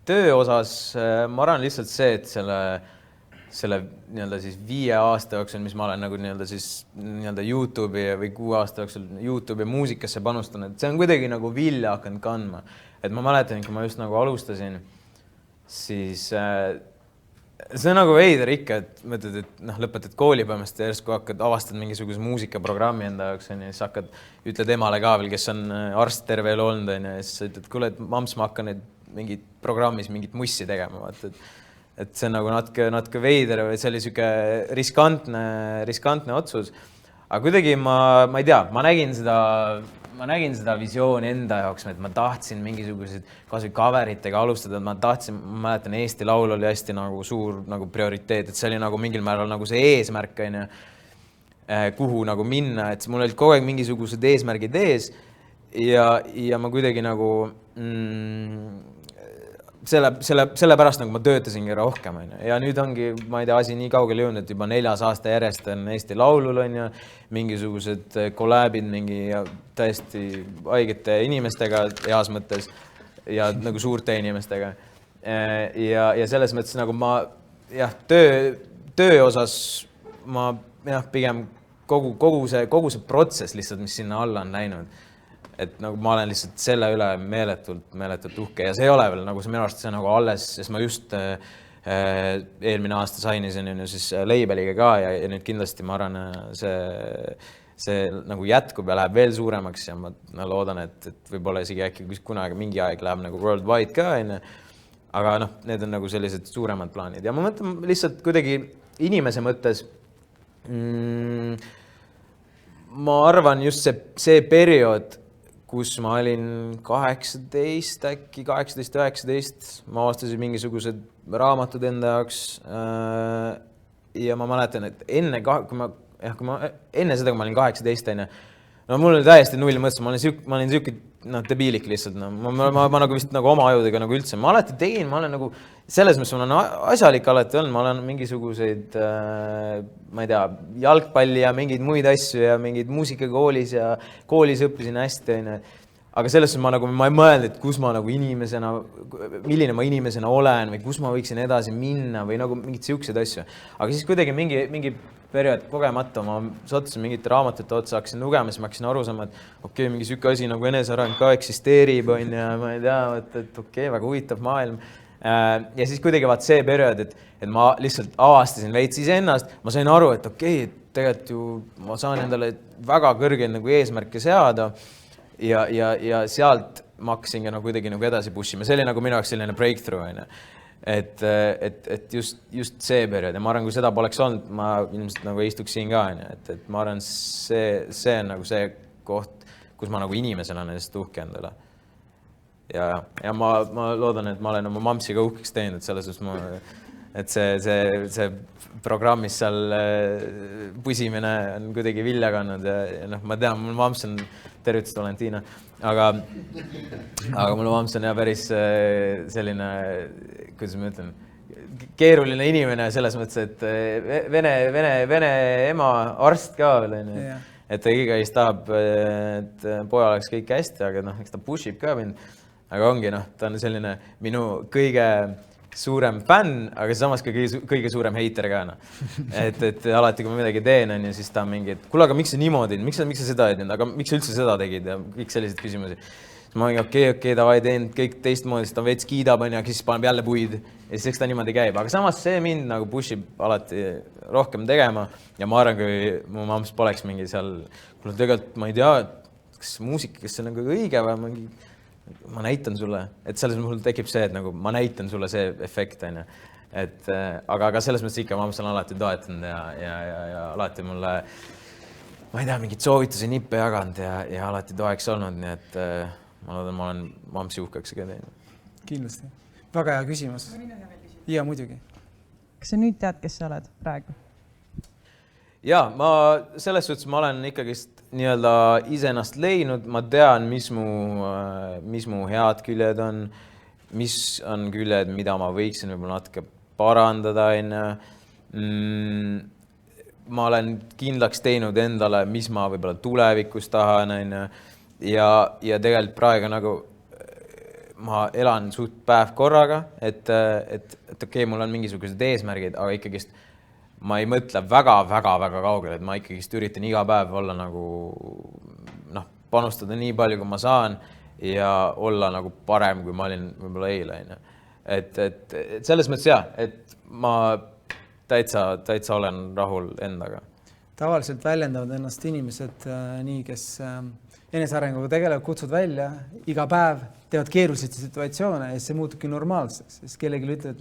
töö osas, ma arvan lihtsalt see, et selle nii-öelda siis 5 aasta jooksul, mis ma olen nagu nii-öelda YouTube'i või 6 aasta jooksul YouTube'i muusikasse panustanud, see on kuidagi nagu vilja hakanud kandma. Et ma mäletan, kui ma just nagu alustasin, siis see on nagu veider ikka, et mõtled, et lõpetad koolipõimest ja järsku avastad mingisuguse muusikaprogrammi enda jaoks, ja siis ütled emale ka veel, kes on arst terve elu olnud, ja siis sa ütled, kuule, et mamps, ma hakkan mingit programmis mingit mussi tegema. Et see on nagu natuke veider või see oli siuke riskantne otsus. Aga kuidagi ma ei tea, ma nägin seda visiooni enda jaoks, et ma tahtsin mingisuguseid kasvõi coveritega alustada, ma mäletan, Eesti Laul oli hästi nagu suur nagu prioriteet, et see oli nagu mingil määral nagu see eesmärk, kuhu nagu minna, et mul olid kogu aeg mingisugused eesmärgid ees ja ma kuidagi nagu sellepärast nagu ma töötasingi rohkem, on ju. Ja nüüd ongi, ma ei tea, asi nii kaugele jõudnud, et juba 4. aasta järjest on Eesti Laulul, on ju, mingisugused kollabid mingi täiesti haigete inimestega heas mõttes ja nagu suurte inimestega. Ja selles mõttes nagu ma, jah, töö osas ma, jah, pigem kogu see protsess lihtsalt, mis sinna alla on läinud. Et nagu ma olen lihtsalt selle üle meeletult uhke ja see ei ole veel nagu see minu arust see nagu alles, sest ma just eelmine aasta sainisin siis labeliga ka ja nüüd kindlasti ma arvan, see nagu jätkub ja läheb veel suuremaks ja ma loodan, et võib-olla isegi äkki kunagi mingi aeg läheb nagu worldwide ka, aga noh, need on nagu sellised suuremad plaanid ja ma mõtlen lihtsalt kuidagi inimese mõttes ma arvan just see periood, kus ma olin 18, äkki 18-19, ma avastasin mingisugused raamatud enda jaoks ja ma mäletan, et enne seda, kui ma olin 18, no mul oli täiesti null mõttes, ma olin siuke debiilik lihtsalt, ma nagu vist nagu oma ajudega nagu üldse, ma alati tegin, ma olen nagu selles mõttes, ma olen asjalik alati olnud, ma olen mingisuguseid, ma ei tea, jalgpalli ja mingeid muid asju ja mingeid muusikakoolis ja koolis õppisin hästi, aga selles mõttes ma ei mõelnud, et kus ma nagu inimesena, milline ma inimesena olen või kus ma võiksin edasi minna või nagu mingid siuksed asju. Aga siis kuidagi mingi periood kogemata, ma sattusin mingite raamatute otsa, hakkasin lugema, siis ma hakkasin aru saama, et okei, mingi siuke asi nagu eneseareng ka eksisteerib, on ja ma ei tea, et okei, väga huvitav maailm. Ja siis kuidagi vaat see periood, et ma lihtsalt avastasin veits iseennast, ma sain aru, et okei, tegelikult ju ma saan endale väga kõrgeid nagu eesmärke seada ja sealt ma hakkasin ka nagu kuidagi nagu edasi pushima. See oli nagu minu jaoks selline breakthrough, on. Et just see periood ja ma arvan, kui seda poleks olnud, ma ilmselt nagu istuks siin ka, on. Et ma arvan, see on nagu see koht, kus ma nagu inimesena neist uhke endale. Ja ma loodan, et ma olen oma mamsiga uhkeks teinud, selles suhtes et see programmis seal pusimine on kuidagi vilja kannud ja noh, ma tean, mul mams on, tervitust Valentina, aga mul mams on ja päris selline, kuidas ma ütlen, keeruline inimene selles mõttes, et vene ema arst ka veel, et ta igaüks tahab, et pojal oleks kõik hästi, aga noh, eks ta pushib ka mind, aga ongi noh, ta on selline minu kõige suurem fänn, aga samas ka kõige suurem heiter ka. Et alati, kui ma midagi teen, on ja siis ta on mingi, et kuule, aga miks sa niimoodi, miks sa seda ei teinud, aga miks sa üldse seda tegid ja kõik sellised küsimusi. Siis ma olen okei, davai, teen kõik teistmoodi, siis ta veits kiidab, on ja siis paneb jälle puid ja siis eks ta niimoodi käib. Aga samas see mind nagu pushib alati rohkem tegema ja ma arvan, kui mu mams poleks mingi seal, kuule tegelikult ma ei tea, kas muusika, kes see on nagu õige või mingi ma näitan sulle, et selles mul tekib see, et nagu ma näitan sulle see efekt, on. Et aga selles mõttes ikka mamps on alati toetanud ja alati mulle, ma ei tea, mingid soovitusi nippe jaganud ja alati toeks olnud, nii et ma loodan, ma olen mampsi uhkaks ka teinud. Kindlasti. Väga hea küsimus. Ja muidugi. Kas sa nüüd tead, kes sa oled praegu? Ja, ma selles suhtes ma olen ikkagist nii-öelda iseennast leidnud, ma tean, mis mu head küljed on, mis on küljed, mida ma võiksin võib-olla natuke parandada, ma olen kindlaks teinud endale, mis ma võib-olla tulevikus tahan, ja tegelikult praegu nagu ma elan suht päev korraga, et okei, mul on mingisugused eesmärgid, aga ikkagist ma ei mõtle väga kaugele, et ma ikkagist üritan iga päev olla nagu, noh, panustada nii palju, kui ma saan ja olla nagu parem, kui ma olin võib-olla eile. Et selles mõttes jah, et ma täitsa olen rahul endaga. Tavaliselt väljendavad ennast inimesed nii, kes enesearenguga tegelevad, kutsud välja iga päev, teevad keerulised situatsioone ja see muutubki normaalseks. Siis kellelegi ütleb, et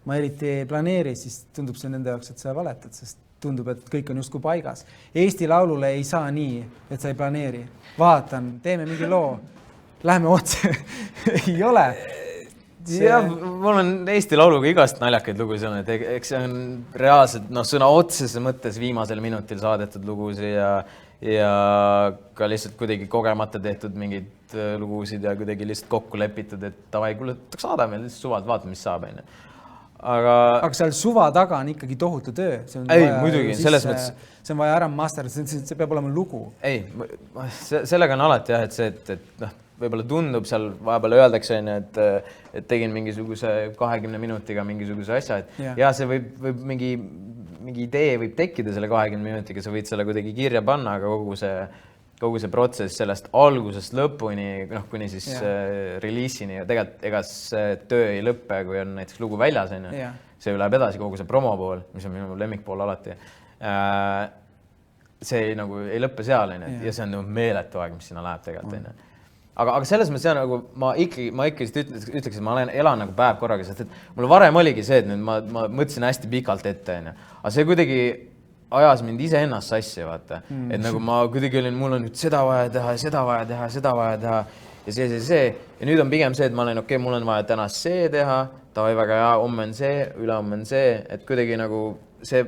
ma eriti ei planeeri, siis tundub see nende jaoks, et sa valetad, sest tundub, et kõik on justkui paigas. Eesti Laulule ei saa nii, et sa ei planeeri. Vaatan, teeme mingi loo, läheme otse. Ei ole. Jah, mul on Eesti Lauluga igast naljakaid lugusid, eks see on reaalselt sõna otsese mõttes viimasel minutil saadetud lugusid ja ka lihtsalt kuidagi kogemata tehtud mingeid lugusid ja kuidagi lihtsalt kokku lepitud, et davai, kuule, saada meil lihtsalt suvalt, vaatame, mis saab, onju. Aga seal suva taga on ikkagi tohutu töö. Ei, muidugi, selles mõttes. See on vaja ära master, see peab olema lugu. Ei, sellega on alati jah, et see, et võib-olla tundub seal, vahepeal öeldakse, et tegin mingisuguse 20 minutiga mingisuguse asja, et ja see võib mingi idee võib tekkida selle 20 minutiga, sa võid selle kuidagi kirja panna, aga kogu see protsess sellest algusest lõpuni, kuni siis reliisini ja tegelikult ega see töö ei lõppe, kui on näiteks lugu väljas, see läheb edasi kogu see promo pool, mis on minu lemmikpool alati. See ei lõppe seal, ja see on meeletu aeg, mis sinna läheb tegelikult. Aga selles mõttes nagu ma ikkagi ütleks, et ma elan nagu päev korraga, sest et mul varem oligi see, et ma mõtlesin hästi pikalt ette, aga see kuidagi ajas mind ise ennast sassi, vaata. Et nagu ma kuidagi olin, mul on nüüd seda vaja teha, seda vaja teha, seda vaja teha ja see. Ja nüüd on pigem see, et ma olen okei, mul on vaja täna see teha, tavai väga hea, homme on see, ülehomme on see, et kuidagi nagu see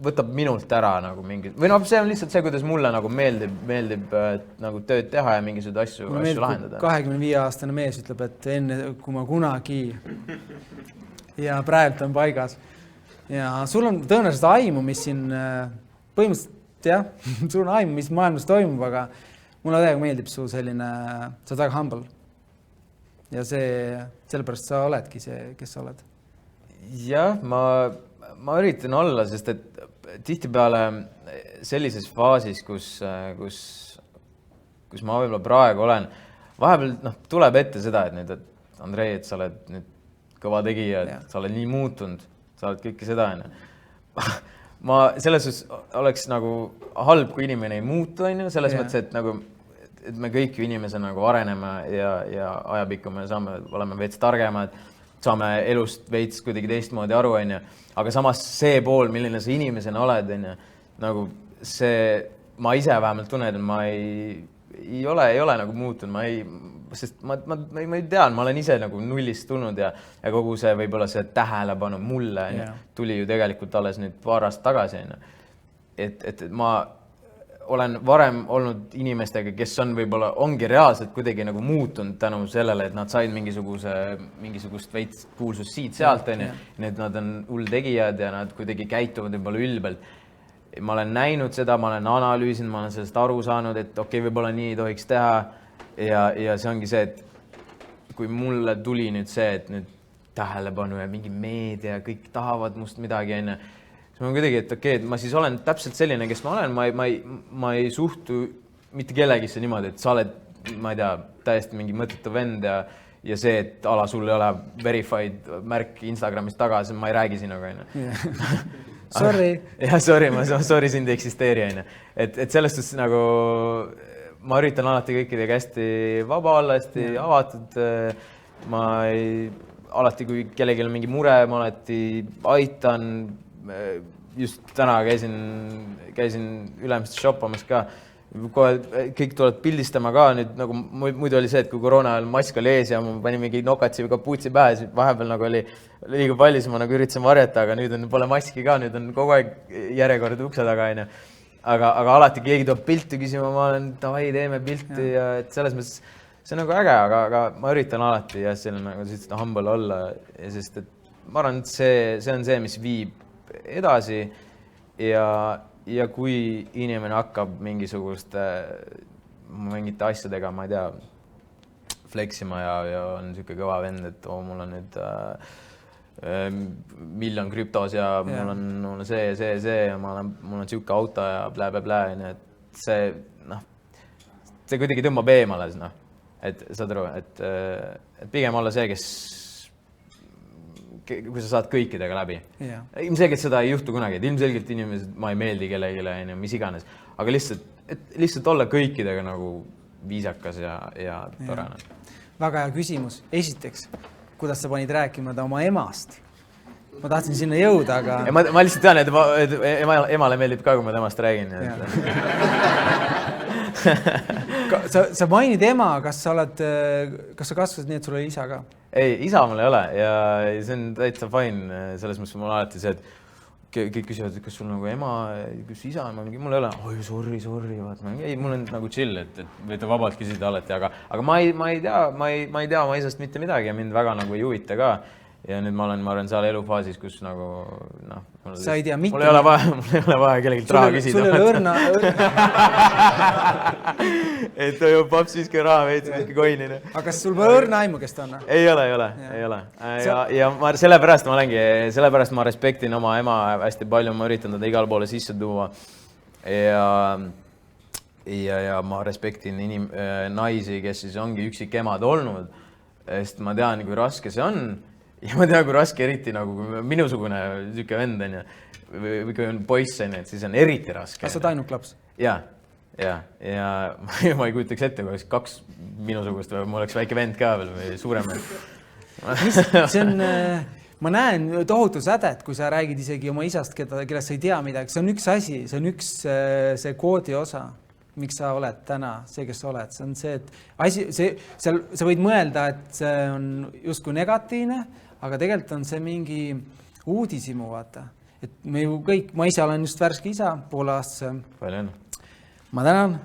võtab minult ära nagu mingi, või see on lihtsalt see, kuidas mulle nagu meeldib nagu tööd teha ja mingisuguseid asju lahendada. 25-aastane mees ütleb, et enne kui ma kunagi ja praegu on paigas. Ja sul on tõenäoliselt aimu, mis siin põhimõtteliselt, jah, sul on aimu, mis maailmas toimub, aga mulle väga meeldib su selline, sa oled väga humble. Ja sellepärast sa oledki see, kes sa oled. Jah, ma üritan olla, sest et tihtipeale sellises faasis, kus ma võib-olla praegu olen, vahepeal tuleb ette seda, et nüüd, et Andrei, et sa oled nüüd kõva tegija, et sa oled nii muutunud, sa oled kõike seda. Ma selles oleks nagu halb, kui inimene ei muutu, selles mõttes, et me kõik inimese nagu areneme ja ajapikku me oleme veits targemad, saame elust veits kuidagi teistmoodi aru, aga samas see pool, milline sa inimesena oled, nagu see, ma ise vähemalt tunnen, et ma ei ole nagu muutunud, sest ma ei tea, ma olen ise nagu nullist tulnud ja kogu see võib-olla see tähelepanu mulle tuli ju tegelikult alles nüüd paar aastat tagasi. Et ma olen varem olnud inimestega, kes võib-olla ongi reaalselt kuidagi nagu muutunud tänu sellele, et nad said mingisugust veits kuulsust siit-sealt, need nad on hulltegijad ja nad kuidagi käituvad võib-olla ülbelt. Ma olen näinud seda, ma olen analüüsinud, ma olen sellest aru saanud, et okei, võib-olla nii ei tohiks teha. Ja see ongi see, et kui mulle tuli nüüd see, et nüüd tähelepanu ja mingi meedia, kõik tahavad must midagi, siis ma kuidagi, et okei, et ma siis olen täpselt selline, kes ma olen, ma ei suhtu mitte kellegisse niimoodi, et sa oled, ma ei tea, täiesti mingi mõttetu vend ja see, et ala sul ei ole verified märk Instagramist taga, ma ei räägi sinuga. Sorry. Ja sorry, sind ei eksisteeri. Et sellest suhtes nagu ma üritan alati kõikidega hästi vaba olla, hästi avatud. Alati, kui kellelgi on mingi mure, ma alati aitan. Just täna käisin Ülemistes shoppamas ka. Kohe kõik tulevad pildistama ka. Nüüd nagu muidu oli see, et kui koroona ajal mask oli ees ja ma panin mingi nokatsi või kapuutsi pähe, siis vahepeal nagu oli liiga palju, siis ma nagu üritasin varjata, aga nüüd pole maski ka, nüüd on kogu aeg järjekord ukse taga. Aga alati keegi tuleb pilti küsima, ma olen davai, teeme pilti ja et selles mõttes see on nagu äge, aga ma üritan alati ja selline nagu humble olla, sest et ma arvan, et see on see, mis viib edasi ja kui inimene hakkab mingite asjadega, ma ei tea, fleksima ja on niisugune kõva vend, et mul on nüüd 1 miljon krüptos ja mul on see ja mul on niisugune auto ja blä, et see kuidagi tõmbab eemale, et saad aru, et pigem olla see, kui sa saad kõikidega läbi. Ilmselgelt seda ei juhtu kunagi, et ilmselgelt inimesed, ma ei meeldi kellegile, mis iganes, aga lihtsalt olla kõikidega nagu viisakas ja torena. Väga hea küsimus. Esiteks, kuidas sa panid rääkima oma emast? Ma tahtsin sinna jõuda, aga... Ma lihtsalt tean, et emale meeldib ka, kui ma temast räägin. Sa mainid ema, kas sa kasvasid nii, et sul oli isa ka? Ei, isa mul ei ole ja see on täitsa fine. Selles mõttes mul alati see, et kõik küsivad, kas sul nagu ema, kas isa, mul ei ole, oi, sorry, vaat, ei, mul on nagu chill, et võite vabalt küsida alati, aga ma ei tea ma isast mitte midagi ja mind väga nagu ei huvita ka. Ja nüüd ma olen seal elufaasis, kus nagu, sa ei tea mitte. Mul ei ole vaja kellegi raha küsida. Sul ei ole õrna. Et ju paps viske raha veits, viske koinina. Aga kas sul pole õrna aimu, kes ta on? Ei ole. Ja sellepärast ma respektin oma ema hästi palju, ma üritan teda igal poole sisse tuua. Ja ma respektin naisi, kes siis ongi üksik emad olnud, sest ma tean, kui raske see on. Ja ma tean, kui raske eriti nagu minusugune tüke vend on või kui on poiss on, et siis on eriti raske. Kas sa oled ainult laps? Ja ma ei kujutaks ette, kui oleks 2 minusugust või mul oleks väike vend ka veel või suurem. See on, ma näen tohutu sädet, kui sa räägid isegi oma isast, kellest sa ei tea midagi. See on üks asi, see on üks see koodi osa, miks sa oled täna see, kes sa oled. See on see, et sa võid mõelda, et see on justkui negatiivne, aga tegelikult on see mingi uudisimu, vaata. Et me ju kõik, ma ise olen just värske isa, pooleaastase. Palju on? Ma tänan.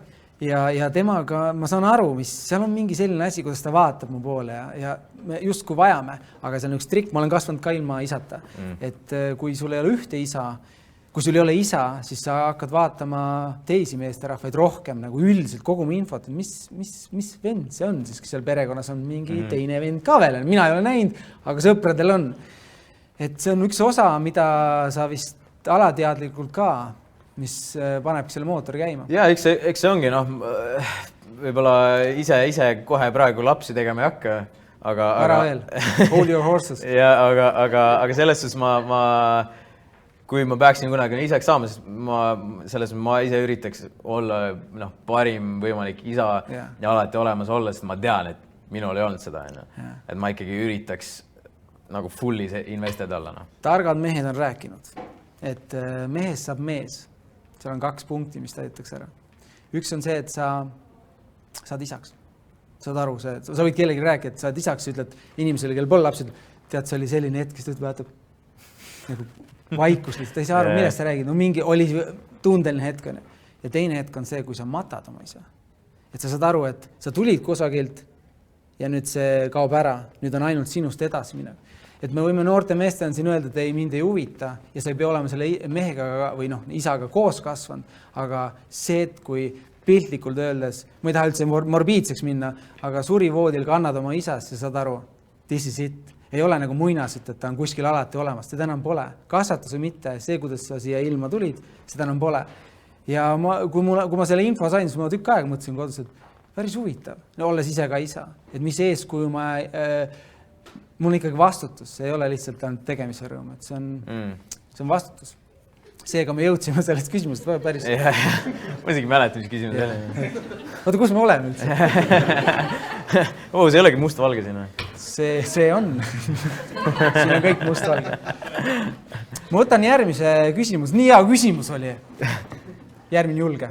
Ja temaga, ma saan aru, seal on mingi selline asi, kuidas ta vaatab mu poole ja me justkui vajame, aga see on üks trik, ma olen kasvanud ka ilma isata. Et kui sul ei ole ühte isa, kui sul ei ole isa, siis sa hakkad vaatama teisi meesterahvaid rohkem, nagu üldiselt koguma infot, et mis vend see on, siis seal perekonnas on mingi teine vend ka veel. Mina ei ole näinud, aga sõpradel on. Et see on üks osa, mida sa vist alateadlikult ka, mis panebki selle mootori käima. Ja, eks see ongi, võib-olla ise kohe praegu lapsi tegema ei hakka, aga... Ära veel, hold your horses. Ja, aga selles suhtes kui ma peaksin kunagi isaks saama, siis ma ise üritaks olla parim võimalik isa ja alati olemas olla, sest ma tean, et minul ei olnud seda. Et ma ikkagi üritaks nagu fully invested olla. Targad mehed on rääkinud, et mehest saab mees. Seal on 2 punkti, mis täidetakse ära. Üks on see, et sa saad isaks. Saad aru, sa võid kellegi rääkida, et saad isaks, ütled inimesele, kellel pole lapsed, tead, see oli selline hetk, kes ta vaatab nagu vaikus, ta ei saa aru, millest sa räägid. No mingi oli tundeline hetk. Ja teine hetk on see, kui sa matad oma isa. Et sa saad aru, et sa tulid kusagilt ja nüüd see kaob ära. Nüüd on ainult sinust edasi minev. Et me võime noorte meestena siin öelda, et ei, mind ei huvita ja sa ei pea olema selle mehega või isaga koos kasvanud, aga see, et kui piltlikult öeldes, ma ei taha üldse morbiidseks minna, aga surivoodil kannad oma isast ja saad aru, this is it. Ei ole nagu muinasit, et ta on kuskil alati olemas, seda enam pole. Kasvatus või mitte, see, kuidas sa siia ilma tulid, seda enam pole. Ja kui ma selle info sain, siis ma tükk aega mõtlesin kodus, et päris huvitav, olles ise ka isa. Et mis eeskuju mul on ikkagi vastutus, see ei ole lihtsalt ainult tegemise rõõm, et see on vastutus. Seega me jõudsime sellest küsimusest päris. Ma isegi mäletan, mis küsimus oli. Oota, kus me oleme üldse? See ei olegi must-valge siin. See on. Siin on kõik must-valge. Ma võtan järgmise küsimus. Nii hea küsimus oli. Järgmine julge.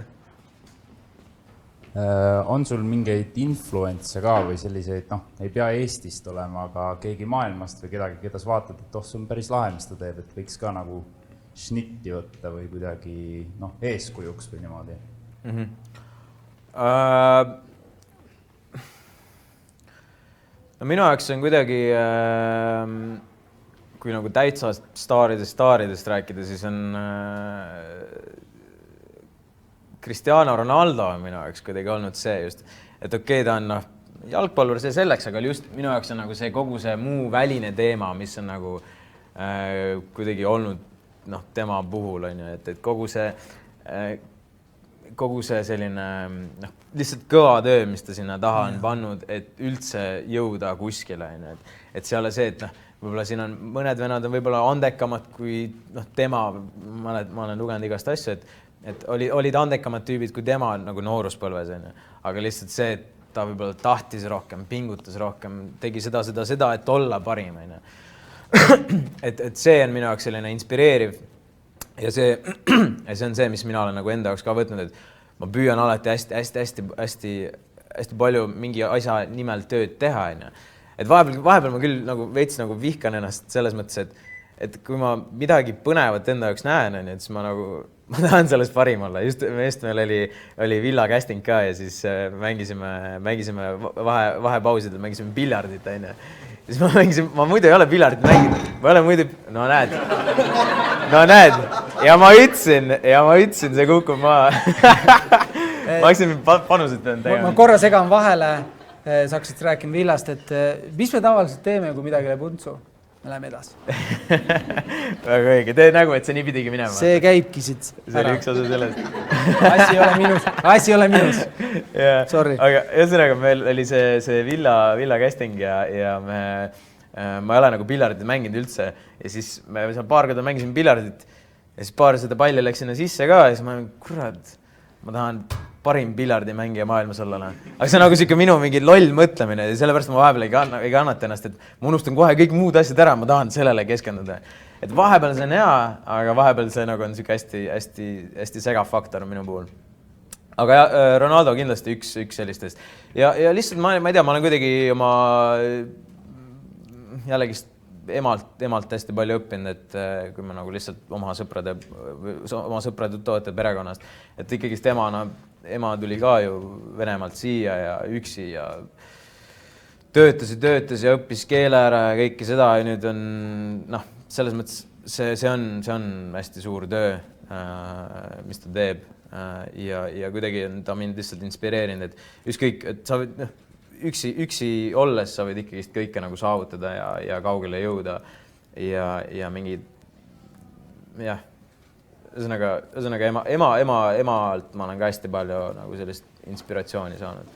On sul mingeid influentse ka või selliseid, ei pea Eestist olema, aga keegi maailmast või kedagi, keda sa vaatad, et see on päris lahe, mis ta teeb, et võiks ka nagu šnitti võtta või kuidagi eeskujuks või niimoodi? Minu jaoks on kuidagi, kui nagu täitsa staaridest rääkida, siis on Cristiano Ronaldo on minu jaoks kuidagi olnud see just, et okei, ta on jalgpallur see selleks, aga just minu jaoks on nagu see kogu see muu väline teema, mis on nagu kuidagi olnud tema puhul on ju, et kogu see selline lihtsalt kõva töö, mis ta sinna taha on pannud, et üldse jõuda kuskile. Et seal on see, et võib-olla siin on mõned vennad on võib-olla andekamad kui tema, ma olen lugenud igast asju, et olid andekamad tüübid kui tema nagu nooruspõlves, aga lihtsalt see, et ta võib-olla tahtis rohkem, pingutas rohkem, tegi seda, et olla parim. Et see on minu jaoks selline inspireeriv ja see on see, mis mina olen nagu enda jaoks ka võtnud, et ma püüan alati hästi palju mingi asja nimel tööd teha. Et vahepeal ma küll nagu veits nagu vihkan ennast selles mõttes, et kui ma midagi põnevat enda jaoks näen, on ju, et siis ma tahan sellest parim olla. Just meil oli Villa casting ka ja siis mängisime vahepausidel, mängisime piljardit, on ju. Siis ma muidu ei ole piljardit mänginud. Ma olen muidu, no näed. Ja ma ütlesin, see kukub maa. Ma hakkasin panusid tegema. Ma korra segan vahele, sa hakkasid rääkima Villast, et mis me tavaliselt teeme, kui midagi läheb untsu? Me läheme edasi. Väga õige. Tee nägu, et see nii pidigi minema. See käibki siit. See oli üks osa sellest. Asi ei ole minus. Sorry. Aga ühesõnaga meil oli see Villa casting ja ma ei ole nagu piljardit mänginud üldse ja siis me seal paar korda mängisime piljardit ja siis paar seda palli läks sinna sisse ka ja siis ma kurat, ma tahan parim piljardimängija maailmas olla. Aga see on nagu siuke minu mingi loll mõtlemine ja sellepärast ma vahepeal ei kannata ennast, et ma unustan kohe kõik muud asjad ära, ma tahan sellele keskenduda. Et vahepeal see on hea, aga vahepeal see nagu on siuke hästi segav faktor minu puhul. Aga Ronaldo kindlasti üks sellistest. Ja lihtsalt ma ei tea, ma olen kuidagi oma jällegi emalt hästi palju õppinud, et kui ma nagu lihtsalt oma sõprade toote perekonnast, et ikkagi ema tuli ka ju Venemaalt siia ja üksi ja töötas ja õppis keele ära ja kõike seda ja nüüd on, selles mõttes see on hästi suur töö, mis ta teeb ja kuidagi on ta mind lihtsalt inspireerinud, et ükskõik, et sa võid, üksi olles sa võid ikkagi kõike nagu saavutada ja kaugele jõuda ja mingid, jah, ühesõnaga emalt ma olen ka hästi palju nagu sellist inspiratsiooni saanud.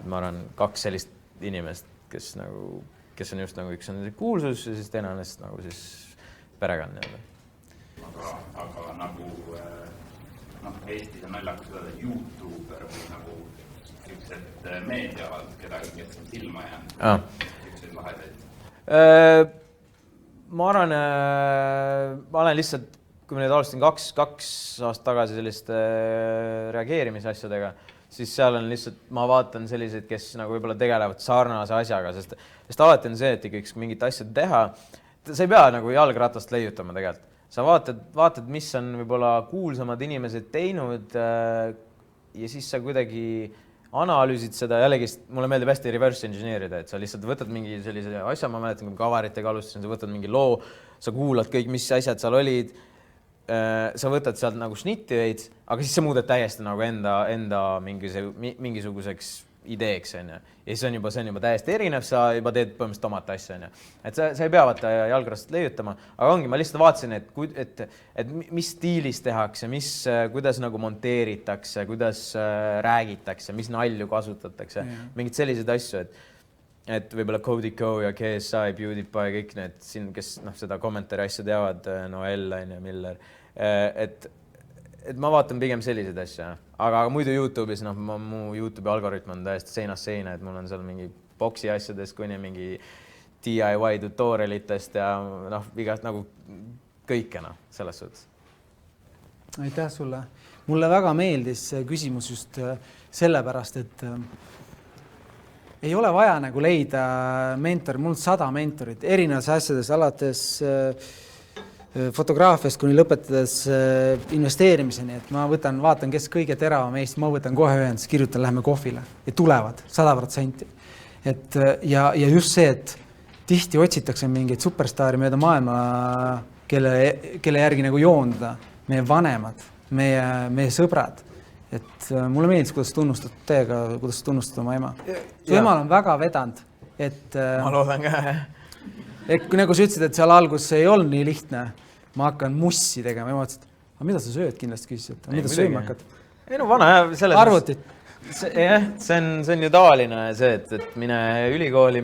Ma arvan, 2 sellist inimest, kes on just nagu üks on kuulsus ja siis teine on nagu siis perekond. Aga nagu Eestis on naljakas öelda YouTuber või nagu sellised meediavad, kedagi, kes on silma jäänud, sellised vahedaid? Ma arvan, ma olen lihtsalt, kui ma nüüd alustasin 2 aastat tagasi selliste reageerimisasjadega, siis seal on lihtsalt, ma vaatan selliseid, kes nagu võib-olla tegelevad sarnase asjaga, sest alati on see, et ikkagi mingit asja teha, sa ei pea nagu jalgratast leiutama tegelikult. Sa vaatad, mis on võib-olla kuulsamad inimesed teinud ja siis sa kuidagi analüüsid seda, jällegi mulle meeldib hästi reverse engineerida, et sa lihtsalt võtad mingi sellise asja, ma mäletan, kui kavaritega alustasin, sa võtad mingi loo, sa kuulad kõik, mis asjad seal olid, sa võtad sealt nagu šnitti veits, aga siis sa muudad täiesti nagu enda mingisuguseks ideeks, on ju. Ja see on juba täiesti erinev, sa juba teed põhimõtteliselt omat asja, on ju. Et sa ei pea vaata jalgrast leiutama, aga ongi, ma lihtsalt vaatasin, et mis stiilis tehakse, kuidas nagu monteeritakse, kuidas räägitakse, mis nalju kasutatakse, mingid sellised asju, et võib-olla Cody Co ja KSI, PewDiePie, kõik need siin, kes seda kommentaari asja teavad, Noel, Miller, et ma vaatan pigem selliseid asju, aga muidu YouTube'is, mu YouTube'i algoritm on täiesti seinast seina, et mul on seal mingi boksi asjadest kuni mingi DIY tutorialitest ja igast nagu kõike, selles suhtes. Aitäh sulle. Mulle väga meeldis see küsimus just sellepärast, et ei ole vaja nagu leida mentor, mul 100 mentorit, erinevates asjades, alates fotograafiast kuni lõpetades investeerimiseni, et ma vaatan, kes kõige teravam Eestis, ma võtan kohe ühendus, kirjutan, läheme kohvile ja tulevad 100%. Ja just see, et tihti otsitakse mingeid superstaari mööda maailma, kelle järgi nagu joonda, meie vanemad, meie sõbrad. Et mulle meeldis, kuidas tunnustad teiega, kuidas tunnustad oma ema. Su emal on väga vedanud. Ma loodan ka, Et kui nagu sa ütlesid, et seal algus ei olnud nii lihtne, ma hakkan mussi tegema ja ma ütlesin, et mida sa sööd kindlasti küsisid, mida sa sööma hakkad? Ei vana selles... Arvutit. Jah, see on ju tavaline see, et mine ülikooli,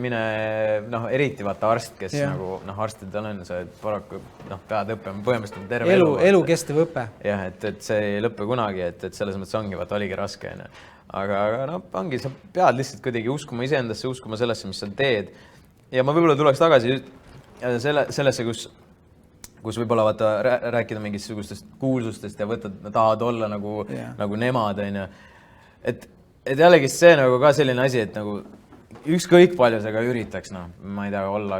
eriti vaata arst, kes nagu arstid on, sa paraku pead õppima põhimõtteliselt terve elu. Elu kestev õpe. Jah, et see ei lõppe kunagi, et selles mõttes ongi, oligi raske. Aga ongi, sa pead lihtsalt kuidagi uskuma iseendasse, uskuma sellesse, mis sa teed. Ja ma võib-olla tuleks tagasi sellesse, kus võib-olla rääkida mingisugustest kuulsustest ja tahad olla nagu nemad, on ju. Et jällegi see nagu ka selline asi, et nagu ükskõik palju sa ka üritaks, ma ei tea, olla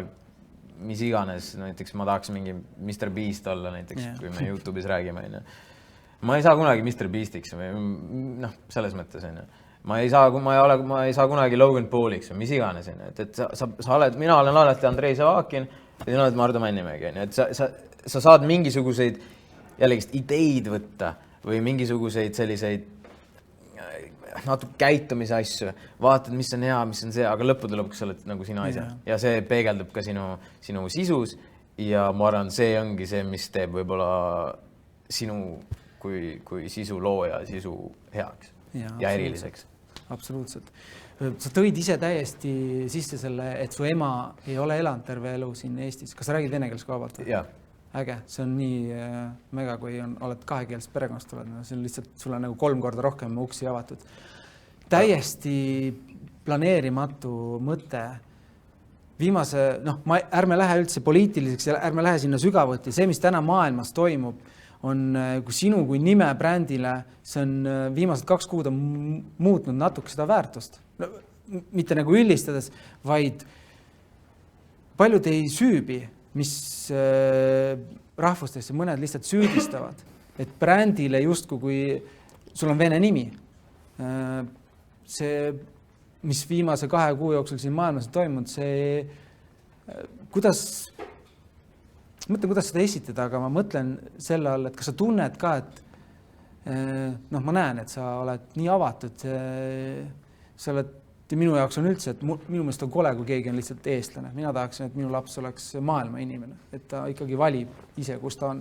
mis iganes, näiteks ma tahaks mingi Mr. Beast olla näiteks, kui me YouTube'is räägime, ma ei saa kunagi Mr. Beastiks või noh, selles mõttes, ma ei saa kunagi Logan Pauliks või mis iganes, et sa oled, mina olen alati Andrei Savakin ja sina oled Mardu Männimägi, et sa saad mingisuguseid jällegi ideid võtta või mingisuguseid selliseid natuke käitumise asju, vaatad, mis on hea, mis on see, aga lõppude lõpuks sa oled nagu sina ise ja see peegeldub ka sinu sisus ja ma arvan, see ongi see, mis teeb võib-olla sinu kui sisu looja sisu heaks ja eriliseks. Absoluutselt. Sa tõid ise täiesti sisse selle, et su ema ei ole elanud terve elu siin Eestis. Kas sa räägid vene keeles ka vabalt? Jaa. Äge, see on nii mega, kui oled kahekeelest perekonnast tuled, see on lihtsalt sulle nagu 3 korda rohkem uksi avatud. Täiesti planeerimatu mõte. Viimase, ärme lähe üldse poliitiliseks ja ärme lähe sinna sügavuti. See, mis täna maailmas toimub, on kui sinu kui nime brändile, see on viimased 2 kuud on muutnud natuke seda väärtust. Mitte nagu üllistades, vaid paljud ei süübi, mis rahvustesse mõned lihtsalt süüdistavad, et brändile justkui, kui sul on vene nimi. See, mis viimase 2 kuu jooksul siin maailmas on toimunud, see, kuidas seda esitada, aga ma mõtlen selle all, et kas sa tunned ka, et ma näen, et sa oled nii avatud, sa oled minu jaoks on üldse, et minu meelest on kole, kui keegi on lihtsalt eestlane. Mina tahaksin, et minu laps oleks maailma inimene, et ta ikkagi valib ise, kus ta on.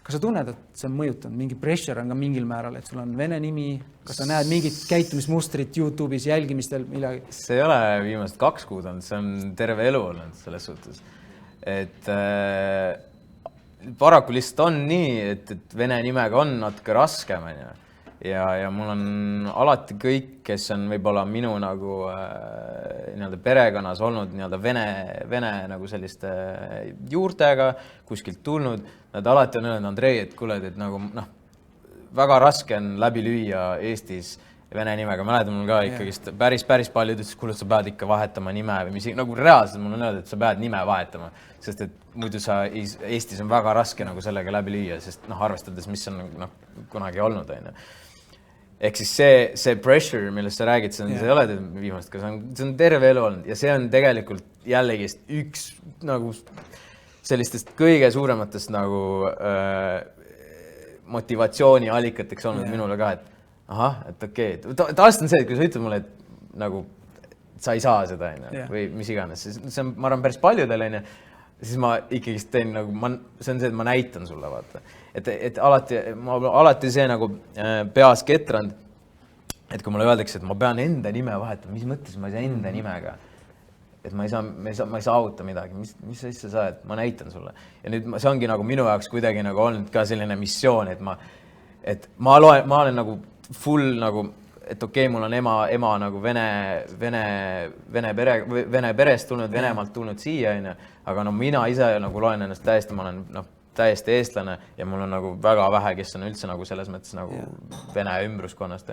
Kas sa tunned, et see on mõjutanud? Mingi pressure on ka mingil määral, et sul on vene nimi, kas sa näed mingit käitumismustrit YouTube'is jälgimistel midagi? See ei ole viimased 2 kuud olnud, see on terve elu olnud selles suhtes. Et paraku lihtsalt on nii, et vene nimega on natuke raskem, ja mul on alati kõik, kes on võib-olla minu nagu perekonnas olnud vene nagu selliste juurtega kuskilt tulnud, nad alati on öelnud, Andrei, et kuule, et nagu väga raske on läbi lüüa Eestis vene nimega. Mäletan mul ka ikkagist päris paljud ütles, kuule, sa pead ikka vahetama nime või mis, nagu reaalselt mul on öeldud, et sa pead nime vahetama, sest et muidu Eestis on väga raske nagu sellega läbi lüüa, sest arvestades, mis on kunagi olnud, Ehk siis see pressure, millest sa räägid, see ei ole viimast, see on terve elu olnud ja see on tegelikult jällegi üks nagu sellistest kõige suurematest nagu motivatsiooni allikateks olnud minule ka, et et okei. Tavaliselt on see, et kui sa ütled mulle, et nagu sa ei saa seda või mis iganes, see on, ma arvan, päris paljudel, siis ma ikkagi teen nagu, see on see, et ma näitan sulle, vaata. Et alati see nagu peas ketrand, et kui mulle öeldakse, et ma pean enda nime vahetama, mis mõttes ma ei saa enda nimega, et ma ei saavuta midagi, mis asja sa oled, ma näitan sulle. Ja nüüd see ongi nagu minu jaoks kuidagi nagu olnud ka selline missioon, et ma olen nagu full nagu, et okei, mul on ema nagu vene perest tulnud, Venemaalt tulnud siia, aga mina ise nagu loen ennast täiesti, ma olen täiesti eestlane ja mul on nagu väga vähe, kes on üldse nagu selles mõttes nagu vene ümbruskonnast.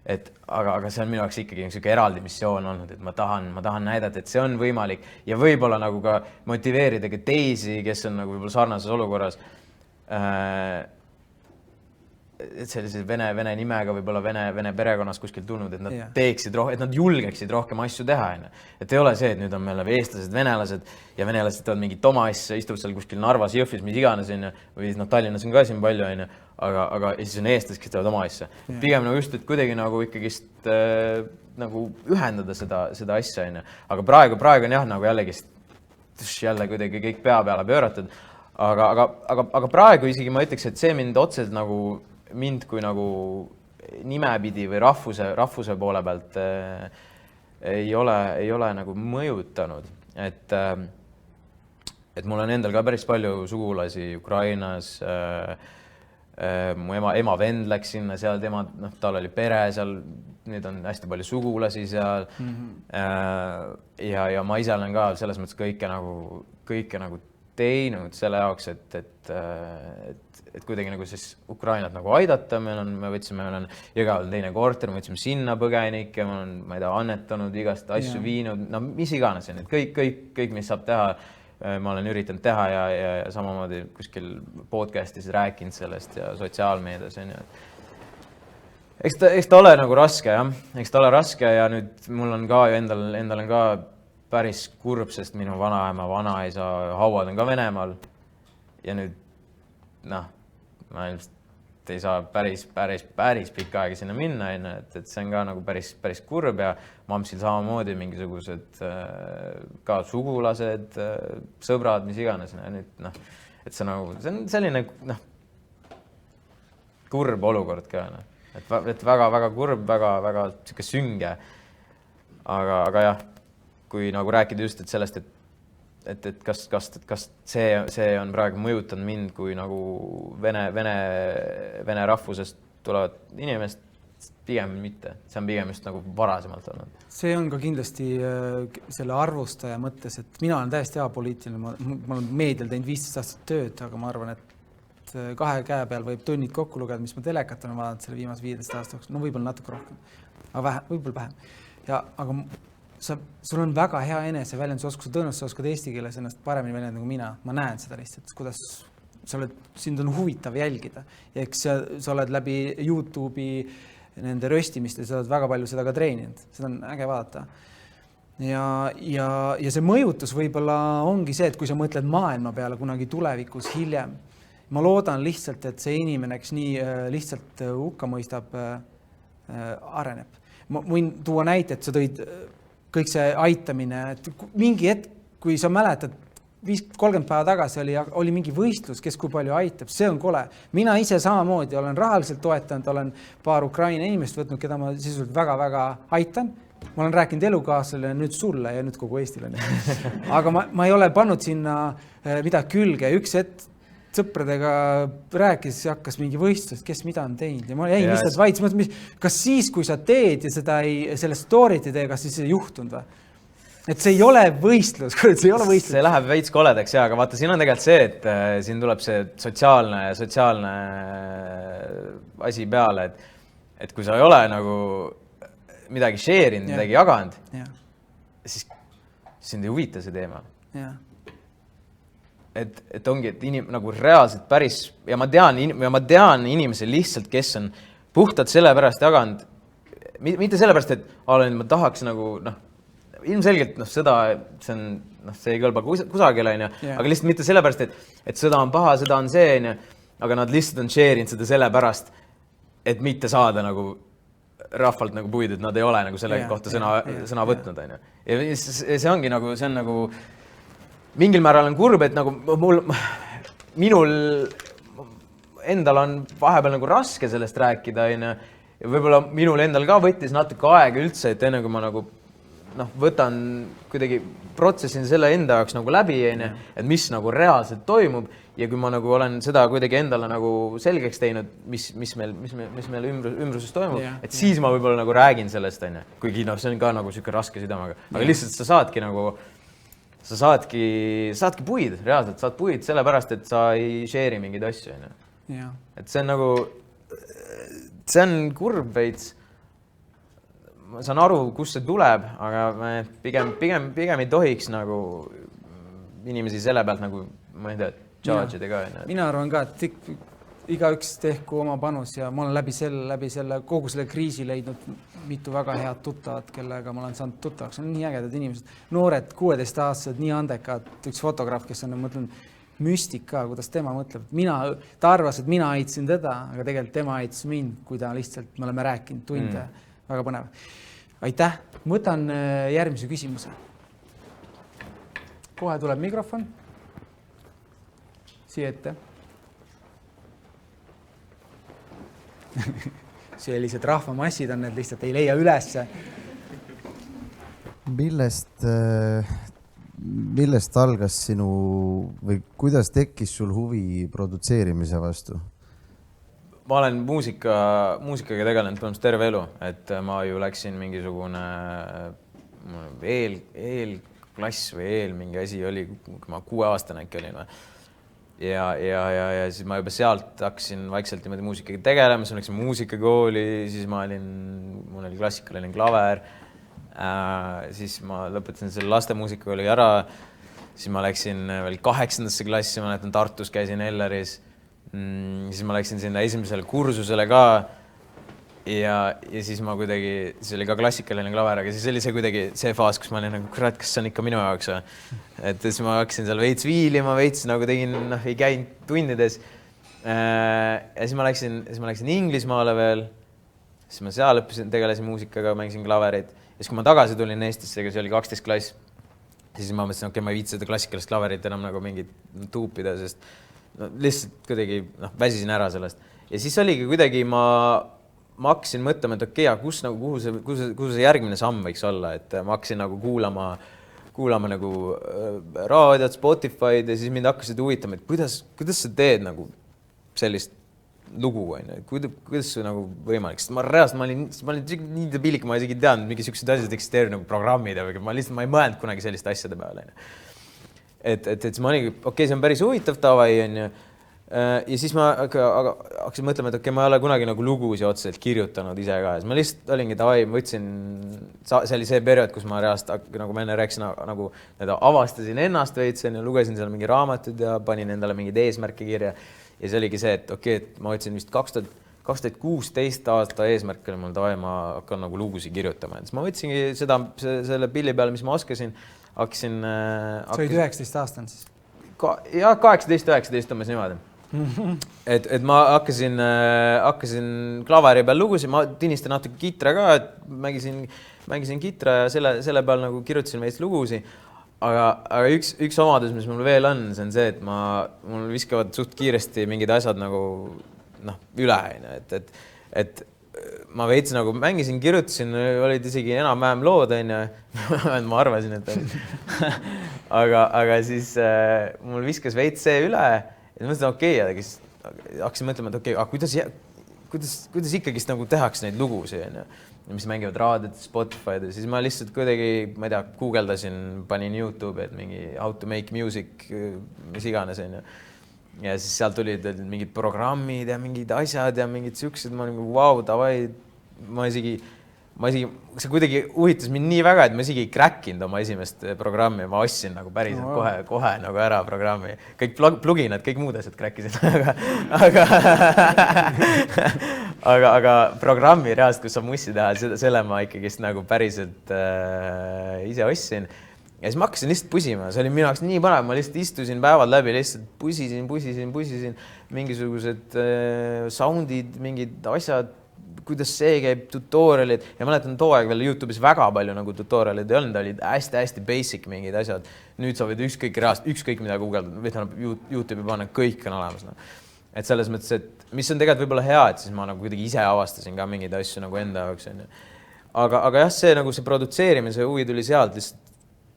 Aga see on minu jaoks ikkagi niisugune eraldi missioon olnud, et ma tahan näidata, et see on võimalik ja võib-olla nagu ka motiveerida ka teisi, kes on nagu võib-olla sarnases olukorras, et sellise vene nimega võib-olla vene perekonnas kuskil tulnud, et nad teeksid et nad julgeksid rohkem asju teha. Et ei ole see, et nüüd on meil eestlased, venelased ja venelased teevad mingit oma asja, istuvad seal kuskil Narvas, Jõhvis, mis iganes, või Tallinnas on ka siin palju, aga siis on eestlased, kes teevad oma asja. Pigem nagu just, et kuidagi nagu ikkagist nagu ühendada seda asja. Aga praegu on jah, nagu jälle kuidagi kõik pea peale pööratud. Aga praegu isegi ma ütleks, et see mind otseselt nagu mind kui nagu nimepidi või rahvuse poole pealt ei ole nagu mõjutanud. Et mul on endal ka päris palju sugulasi Ukrainas. Mu ema vend läks sinna seal, tal oli pere seal, nüüd on hästi palju sugulasi seal. Ja ma ise olen ka selles mõttes kõike nagu teinud selle jaoks, et kuidagi nagu siis Ukrainat nagu aidata. Me olen Jõgeval teine korter, me võtsime sinna põgenikke, ma ei tea, annetanud igast asju viinud, mis iganes. Kõik, mis saab teha ma olen üritanud teha ja samamoodi kuskil podcastis rääkinud sellest ja sotsiaalmeedias on ju. Eks ta ole nagu raske jah, eks ta ole raske ja nüüd mul on ka ju endal on ka päris kurb, sest minu vanaisa hauad on ka Venemaal ja nüüd ma ilmselt ei saa päris pikka aega sinna minna, et see on ka nagu päris kurb ja mammsil samamoodi mingisugused ka sugulased, sõbrad, mis iganes. Nüüd, et see on selline kurb olukord ka. Et väga kurb, väga siuke sünge. Aga jah, kui nagu rääkida just sellest, et kas see on praegu mõjutanud mind kui nagu vene rahvusest tulevad inimest, pigem mitte. See on pigem just nagu varasemalt olnud. See on ka kindlasti selle arvustaja mõttes, et mina olen täiesti apoliitiline. Ma olen meedial teinud 15 aastat tööd, aga ma arvan, et 2 käe peal võib tunnid kokku lugeda, mis ma telekat olen vaadanud selle viimase 15 aastaks. No võib-olla natuke rohkem, aga võib-olla vähem. Aga sul on väga hea eneseväljendusoskus, tõenäoliselt sa oskad eesti keeles ennast paremini väljendada kui mina. Ma näen seda lihtsalt, kuidas sind on huvitav jälgida. Ja eks sa oled läbi YouTube'i nende röstimiste, sa oled väga palju seda ka treeninud. Seda on äge vaadata. Ja see mõjutus võib-olla ongi see, et kui sa mõtled maailma peale kunagi tulevikus hiljem, ma loodan lihtsalt, et see inimene, kes nii lihtsalt hukka mõistab, areneb. Ma võin tuua näite, et sa tõid kõik see aitamine, et mingi hetk, kui sa mäletad, 30 päeva tagasi oli mingi võistlus, kes kui palju aitab, see on kole. Mina ise samamoodi olen rahaliselt toetanud, olen paar Ukraina inimest võtnud, keda ma sisuliselt väga-väga aitan. Ma olen rääkinud elukaaslasele nüüd sulle ja nüüd kogu Eestile. Aga ma ei ole pannud sinna midagi külge. Üks hetk sõpradega rääkis, hakkas mingi võistlust, kes mida on teinud. Ja ma jäin lihtsalt vaid, kas siis, kui sa teed ja selle story't ei tee, kas siis ei juhtunud või? Et see ei ole võistlus, see ei ole võistlus. See läheb veits koledaks, aga vaata, siin on tegelikult see, et siin tuleb see sotsiaalne asi peale, et kui sa ei ole nagu midagi share'inud, midagi jaganud, siis sind ei huvita see teema. Et ongi, et nagu reaalselt päris, ja ma tean inimesi lihtsalt, kes on puhtalt selle pärast jaganud, mitte selle pärast, et ma tahaks nagu, ilmselgelt sõda, see ei kõlba kusagile, aga lihtsalt mitte selle pärast, et sõda on paha, sõda on see, aga nad lihtsalt on share'inud seda selle pärast, et mitte saada nagu rahvalt nagu puid, et nad ei ole nagu selle kohta sõna võtnud. Ja see ongi nagu, see on nagu mingil määral on kurb, et nagu minul endal on vahepeal nagu raske sellest rääkida, ja võib-olla minul endal ka võttis natuke aega üldse, et enne kui ma nagu võtan kuidagi protsessin selle enda jaoks nagu läbi, et mis nagu reaalselt toimub ja kui ma nagu olen seda kuidagi endale nagu selgeks teinud, mis meil ümbruses toimub, et siis ma võib-olla nagu räägin sellest, kuigi see on ka nagu siuke raske südamaga, aga lihtsalt sa saadki puid, reaalselt saad puid sellepärast, et sa ei share'i mingeid asju. Et see on nagu, see on kurb veits. Ma saan aru, kust see tuleb, aga me pigem ei tohiks nagu inimesi selle pealt nagu, ma ei tea, charge'ida ka. Mina arvan ka, et igaüks tehku oma panus ja ma olen läbi selle kogu selle kriisi leidnud mitu väga head tuttavat, kellega ma olen saanud tuttavaks. On nii ägedad inimesed, noored 16-aastased, nii andekad, üks fotograaf, kes on, mõtlen, müstika, kuidas tema mõtleb. Ta arvas, et mina aitasin teda, aga tegelikult tema aitas mind, kui ta lihtsalt, me oleme rääkinud tunde, väga põnev. Aitäh, võtan järgmise küsimuse. Kohe tuleb mikrofon. Siia ette. Sellised rahvamassid on need lihtsalt, ei leia ülesse. Millest algas sinu või kuidas tekkis sul huvi produtseerimise vastu? Ma olen muusikaga tegelenud põhimõtteliselt terve elu, et ma ju läksin mingisugune eelklass või mingi asi oli, kui ma 6-aastane äkki olin. Ja siis ma juba sealt hakkasin vaikselt niimoodi muusikaga tegelema, siis ma läksin muusikakooli, siis mul oli klassikaline klaver, siis ma lõpetasin selle laste muusikakooli ära siis ma läksin veel 8. klassi, ma mäletan, Tartus käisin Elleris. Siis ma läksin sinna esimesele kursusele ka ja siis ma kuidagi, siis oli ka klassikaline klaver, aga siis oli see kuidagi see faas, kus ma olin nagu, kurat, kas see on ikka minu jaoks või? Et siis ma hakkasin seal veits viilima, veits nagu tegin, ei käinud tundides. Ja siis ma läksin Inglismaale veel, siis ma seal õppisin, tegelesin muusikaga, mängisin klaverit. Ja siis kui ma tagasi tulin Eestisse, see oli 12 klass, siis ma mõtlesin, okei, ma ei viitsi seda klassikalist klaverit enam nagu mingit tuupida, sest lihtsalt kuidagi väsisin ära sellest. Ja siis oligi kuidagi ma hakkasin mõtlema, et okei, kuhu see järgmine samm võiks olla, et ma hakkasin nagu kuulama nagu raadiot, Spotify'd ja siis mind hakkasid huvitama, et kuidas sa teed nagu sellist lugu, kuidas see nagu võimalik, sest ma olin nii debiilik, ma isegi teadnud, mingi sellised asjad eksisteerivad nagu programmid ja ma ei mõelnud kunagi selliste asjade peale. Et ma olin, okei, see on päris huvitav tavai, ja siis ma hakkasin mõtlema, et okei, ma ei ole kunagi nagu lugusid otseselt kirjutanud ise ka. Ma lihtsalt olingi tavai, ma võtsin, see oli see periood, kus ma reaalselt, nagu ma enne rääkisin, nagu avastasin ennast veits ja lugesin seal mingi raamatud ja panin endale mingid eesmärke kirja. Ja see oligi see, et okei, et ma võtsin vist 2016 aasta eesmärk oli mul tavai, ma hakkan nagu lugusid kirjutama. Siis ma võtsingi selle pilli peale, mis ma oskasin, hakkasin... Sa olid 19 aastane siis? Ja 18-19 umbes niimoodi. Et ma hakkasin klaveri peal lugusid, ma tinistan natuke kitra ka, et mängisin kitra ja selle peal nagu kirjutasin veits lugusid. Aga üks omadus, mis mul veel on, see on see, et mul viskavad suht kiiresti mingid asjad nagu üle. Et ma veits nagu mängisin, kirjutasin, olid isegi enam-vähem lood, ma arvasin, et olid. aga siis mul viskas veits see üle ja mõtlesin, okei, hakkasin mõtlema, et okei, kuidas ikkagist nagu tehakse neid lugusid, mis mängivad raadiot, Spotify'd ja siis ma lihtsalt kuidagi, ma ei tea, guugeldasin, panin YouTube'i, et mingi how to make music, mis iganes. Ja siis seal tulid mingid programmid ja mingid asjad ja mingid siuksed, ma olin wow, davai, ma isegi, see kuidagi huvitas mind nii väga, et ma isegi ei crackinud oma esimest programmi, ma ostsin nagu päriselt kohe nagu ära programmi. Kõik pluginad, kõik muud asjad crackisid, aga programmi reaalselt, kus saab mussi teha, selle ma ikkagist nagu päriselt ise ostsin. Ja siis ma hakkasin lihtsalt pusima, see oli minu jaoks nii põnev, ma lihtsalt istusin päevad läbi, lihtsalt pusisin, mingisugused soundid, mingid asjad, kuidas see käib, tutorialid ja mäletan too aeg veel YouTube'is väga palju nagu tutorialid ei olnud, olid hästi basic mingid asjad. Nüüd sa võid ükskõik mida guugeldada, või YouTube'i panna, kõik on olemas. Et selles mõttes, et mis on tegelikult võib-olla hea, et siis ma nagu kuidagi ise avastasin ka mingeid asju nagu enda jaoks. Aga jah, see nagu see produtseerimise huvi tuli sealt lihtsalt,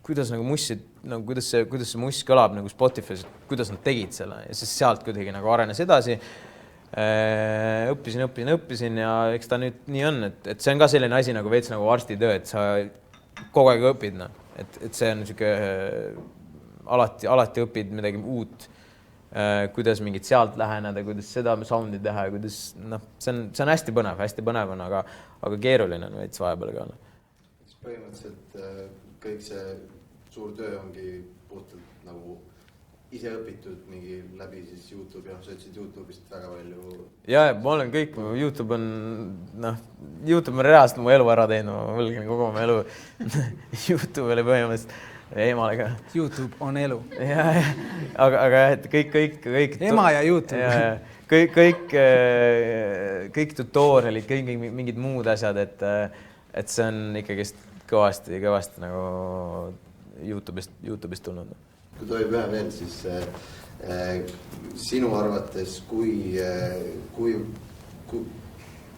kuidas nagu mussid, nagu kuidas see muss kõlab nagu Spotify's, kuidas nad tegid selle ja siis sealt kuidagi nagu arenes edasi. Õppisin ja eks ta nüüd nii on, et see on ka selline asi nagu veits nagu arstitöö, et sa kogu aeg õpid, et see on niisugune alati õpid midagi uut, kuidas mingit sealt läheneda, kuidas seda soundi teha, kuidas see on hästi põnev on, aga keeruline on veits vahepeal ka. Põhimõtteliselt kõik see suur töö ongi puhtalt nagu ise õpitud mingi läbi siis YouTube ja sa ütlesid YouTube'ist väga palju. Ja ma olen kõik, YouTube on reaalselt mu elu ära teinud, ma võlgin kogu oma elu. YouTube oli põhimõtteliselt emale ka. YouTube on elu. Aga et kõik. Ema ja YouTube. Kõik tutorialid, kõik mingid muud asjad, et see on ikkagist kõvasti nagu YouTube'ist tulnud. Kui tohib ühe veel, siis sinu arvates, kuidas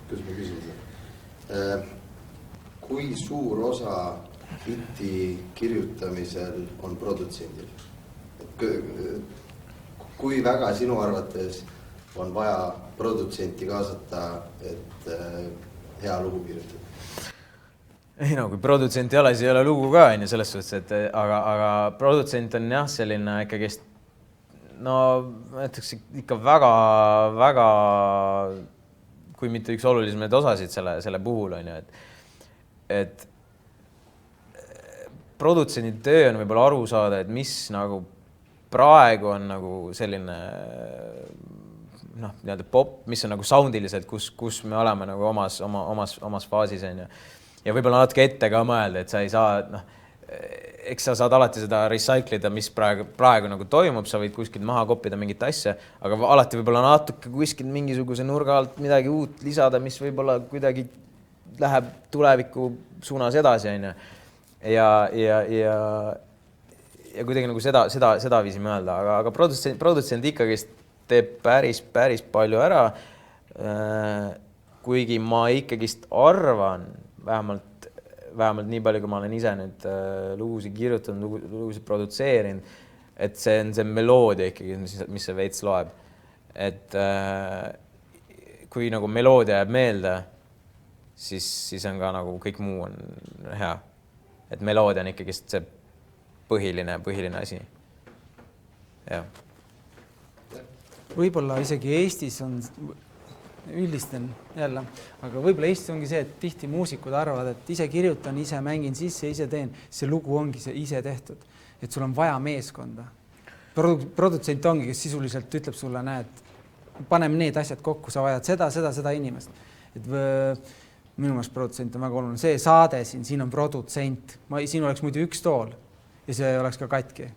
ma küsin seda, kui suur osa hiti kirjutamisel on produtsendil? Kui väga sinu arvates on vaja produtsenti kaasata, et hea lugu kirjutada? Ei kui produtsent ei ole, siis ei ole lugu ka, selles suhtes, et aga produtsent on jah selline ikkagist, näiteks ikka väga, kui mitte üks olulisemaid osasid selle puhul on ju, et produtsendi töö on võib-olla aru saada, et mis nagu praegu on nagu selline nii-öelda pop, mis on nagu soundiliselt, kus me oleme nagu omas faasis on ju. Ja võib-olla natuke ette ka mõelda, et sa ei saa, eks sa saad alati seda recycle'ida, mis praegu nagu toimub, sa võid kuskilt maha koppida mingit asja, aga alati võib-olla natuke kuskilt mingisuguse nurga alt midagi uut lisada, mis võib-olla kuidagi läheb tuleviku suunas edasi on ju. Ja kuidagi nagu seda viisi mõelda, aga produtsent ikkagi teeb päris palju ära. Kuigi ma ikkagist arvan, vähemalt nii palju, kui ma olen ise nüüd lugusid kirjutanud, lugusid produtseerinud, et see on see meloodia ikkagi, mis see veits loeb. Et kui nagu meloodia jääb meelde, siis on ka nagu kõik muu on hea. Et meloodia on ikkagist see põhiline asi. Ja. Võib-olla isegi Eestis on, üldistan jälle, aga võib-olla Eestis ongi see, et tihti muusikud arvavad, et ise kirjutan, ise mängin sisse, ise teen. See lugu ongi see ise tehtud. Et sul on vaja meeskonda. Produtsent ongi, kes sisuliselt ütleb sulle, näed, paneme need asjad kokku, sa vajad seda inimest. Et minu meelest produtsent on väga oluline. See saade siin on produtsent. Siin oleks muidu üks tool ja see oleks ka katki.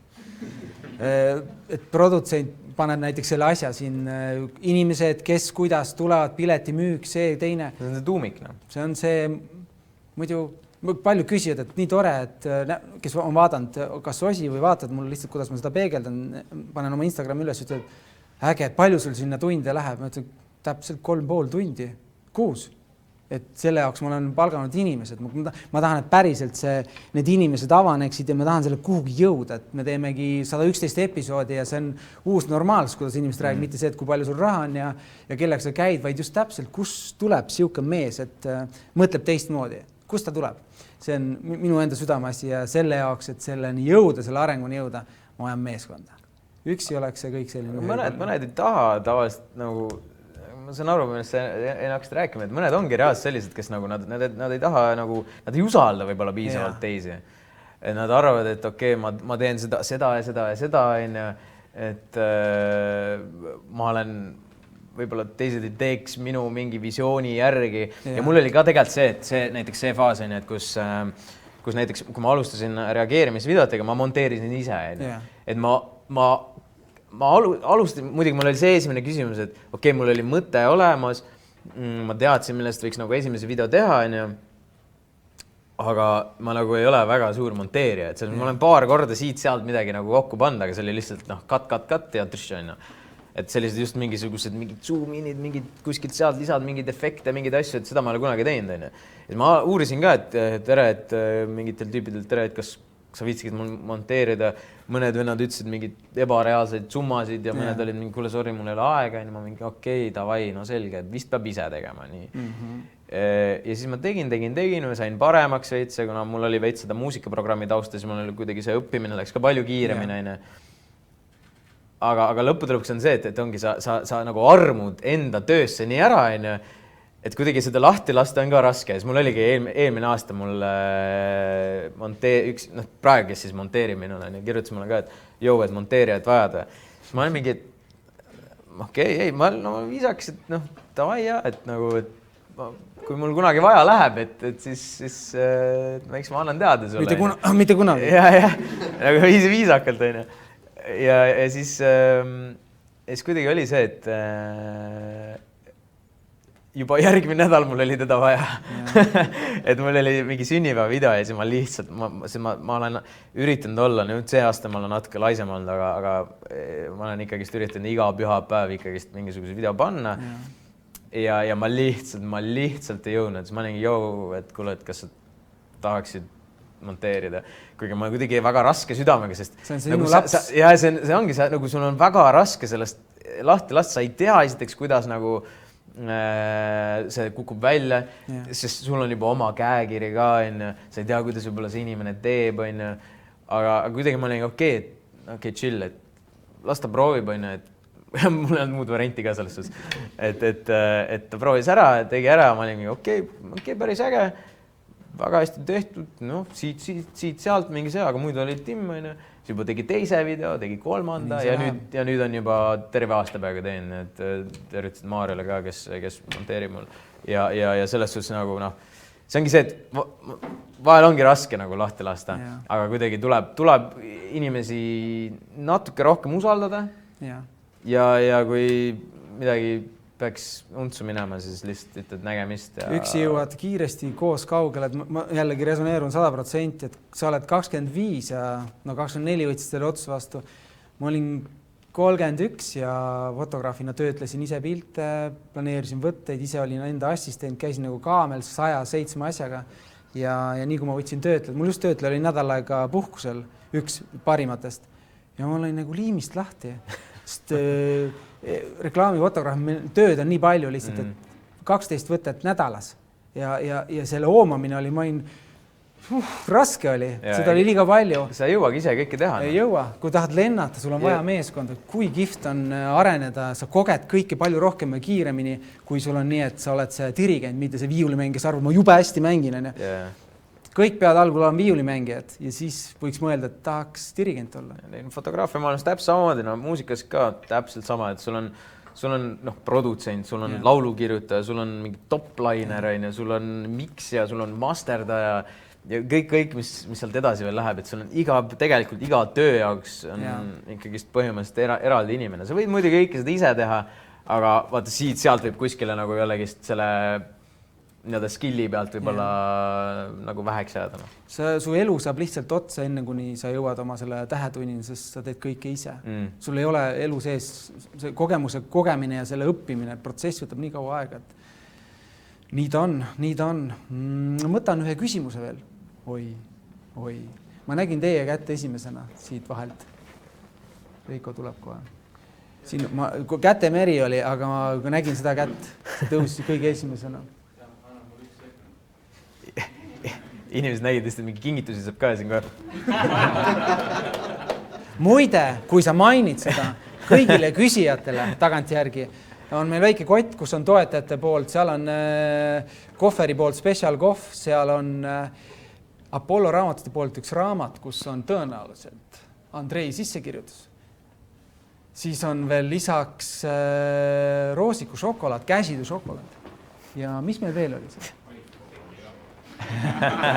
Et produtsent paneb näiteks selle asja siin inimesed, kes kuidas tulevad, pileti müük, see teine. See on see tuumik. See on see, muidu palju küsijad, et nii tore, et kes on vaadanud kas osi või vaatad mulle lihtsalt, kuidas ma seda peegeldan, panen oma Instagrami üles, ütleb, äge, palju sul sinna tunde läheb? Ma ütlen, täpselt 3,5 tundi, kuus. Et selle jaoks ma olen palganud inimesed. Ma tahan, et päriselt need inimesed avaneksid ja ma tahan selle kuhugi jõuda. Et me teemegi 111 episoodi ja see on uus normaalsus, kuidas inimesed räägib, mitte see, et kui palju sul raha on ja kellega sa käid, vaid just täpselt, kus tuleb siuke mees, et mõtleb teistmoodi. Kust ta tuleb? See on minu enda südameasi ja selle jaoks, et selleni jõuda, selle arenguni jõuda, ma vajan meeskonda. Üksi oleks see kõik selline. Mõned ei taha tavaliselt nagu, ma saan aru, millest sa ei hakkasid rääkima, et mõned ongi reaalselt sellised, kes nagu nad ei taha nagu, nad ei usalda võib-olla piisavalt teisi. Et nad arvavad, et okei, ma teen seda ja seda, et ma olen võib-olla teised ei teeks minu mingi visiooni järgi. Ja mul oli ka tegelikult näiteks see faas, et kus näiteks, kui ma alustasin reageerimisvideotega, ma monteerisin ise. Et ma alustasin, muidugi mul oli see esimene küsimus, et okei, mul oli mõte olemas, ma teadsin, millest võiks nagu esimese video teha, aga ma nagu ei ole väga suur monteerija, et ma olen paar korda siit-sealt midagi nagu kokku pannud, aga see oli lihtsalt cut ja tršš. Et sellised just mingisugused mingid zoom-inid, mingid kuskilt sealt lisad, mingid efekte, mingid asju, et seda ma ei ole kunagi teinud. Ja ma uurisin ka, et mingitel tüüpidelt et kas sa viitsikid mul monteerida. Mõned vennad ütlesid mingid ebareaalseid summasid ja mõned olid mingi, kuule, sorry, mul ei ole aega. Ja ma mingi, okei, davai, no selge, vist peab ise tegema. Nii. Ja siis ma tegin, ma sain paremaks veits, kuna mul oli veits seda muusikaprogrammi tausta, siis mul oli kuidagi see õppimine läks ka palju kiiremini. Aga lõppude lõpuks on see, et ongi sa nagu armud enda töösse nii ära, et kuidagi seda lahti lasta on ka raske. Siis mul oligi eelmine aasta mul praegu, kes siis monteerib minule, kirjutas mulle ka, et jõu, et monteerijat vajada. Siis ma olen mingi, okei, ma viisaks, et davai ja, et nagu, et kui mul kunagi vaja läheb, et siis eks ma annan teada sulle. Mitte kunagi. Ja, nagu viisakalt, Ja siis kuidagi oli see, et juba järgmine nädal mul oli teda vaja. Et mul oli mingi sünnipäeva video ja siis ma lihtsalt, ma olen üritanud olla, nüüd see aasta ma olen natuke laisem olnud, aga ma olen ikkagist üritanud iga pühapäev ikkagist mingisuguse video panna. Ja ma lihtsalt ei jõudnud. Siis ma olingi, et kuule, et kas sa tahaksid monteerida, kuigi ma kuidagi väga raske südamega, sest see on sinu laps. Ja see ongi see, nagu sul on väga raske sellest lahti lasta, sa ei tea esiteks, kuidas nagu see kukub välja, sest sul on juba oma käekiri ka, sa ei tea, kuidas võib-olla see inimene teeb, aga kuidagi ma olin okei, chill, et las ta proovib, et mul ei olnud muud varianti ka selles suhtes, et ta proovis ära, tegi ära, ma olin okei, päris äge. väga hästi tehtud, noh, siit-sealt mingi see, aga muidu oli Tim, onju, siis juba tegi teise video, tegi kolmanda ja nüüd on juba terve aasta peaaegu teinud, et tervitasid Maarjale ka, kes monteerib mul ja selles suhtes nagu noh, see ongi see, et vahel ongi raske nagu lahti lasta, aga kuidagi tuleb inimesi natuke rohkem usaldada ja kui midagi peaks untsu minema, siis lihtsalt ütled nägemist. Üksi jõuad kiiresti koos kaugele, et ma jällegi resoneerun 100%, et sa oled 25 ja 24 võtsid selle otsuse vastu. Ma olin 31 ja fotograafina töötlesin ise pilte, planeerisin võtteid, ise olin enda assistent, käisin nagu kaamel 107 asjaga ja nii kui ma võtsin töötled, mul just töötleja oli nädal aega puhkusel, üks parimatest ja ma olin nagu liimist lahti, sest reklaamifotograaf, tööd on nii palju lihtsalt, et 12 võtet nädalas ja selle hoomamine oli, ma olin, raske oli, seda oli liiga palju. Sa ei jõuagi ise kõike teha. Ei jõua, kui tahad lennata, sul on vaja meeskonda, kui kihvt on areneda, sa koged kõike palju rohkem ja kiiremini, kui sul on nii, et sa oled see dirigent, mitte see viiulimäng, kes arvab, ma jube hästi mängin. Kõik peavad algul olema viiulimängijad ja siis võiks mõelda, et tahaks dirigent olla. Fotograafia maailmas täpselt samamoodi, muusikas ka täpselt sama, et sul on produtsent, sul on laulukirjutaja, sul on mingi topliner, sul on miksja, sul on masterdaja ja kõik, mis sealt edasi veel läheb, et sul on tegelikult iga töö jaoks on ikkagi põhimõtteliselt eraldi inimene. Sa võid muidugi kõike seda ise teha, aga vaata siit-sealt võib kuskile nagu jällegi selle skilli pealt võib-olla nagu väheks jääda. Su elu saab lihtsalt otsa enne, kuni sa jõuad oma selle tähetunnini, sest sa teed kõike ise. Sul ei ole elu sees see kogemine ja selle õppimine, protsess võtab nii kaua aega, et nii ta on. Ma mõtlen ühe küsimuse veel. Oi. Ma nägin teie kätte esimesena siit vahelt. Reiko tuleb kohe. Siin kätemeri oli, aga ma nägin seda kätt. See tõusis kõige esimesena. Inimesed nägid lihtsalt mingi kingitusi saab ka siin Muide, kui sa mainid seda kõigile küsijatele tagantjärgi, on meil väike kott, kus on toetajate poolt, seal on kohveri poolt Special Kohv, seal on Apollo raamatute poolt üks raamat, kus on tõenäoliselt Andrei sissekirjutus. Siis on veel lisaks roosiku šokolaad, käsidu šokolaad. Ja mis meil veel oli seal?